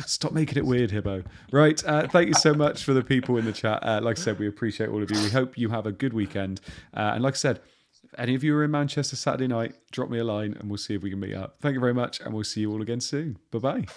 [SPEAKER 1] Stop making it weird, Hibbo. Right, thank you so much for the people in the chat. Like I said, we appreciate all of you. We hope you have a good weekend. And like I said, if any of you are in Manchester Saturday night, drop me a line and we'll see if we can meet up. Thank you very much, and we'll see you all again soon. Bye-bye.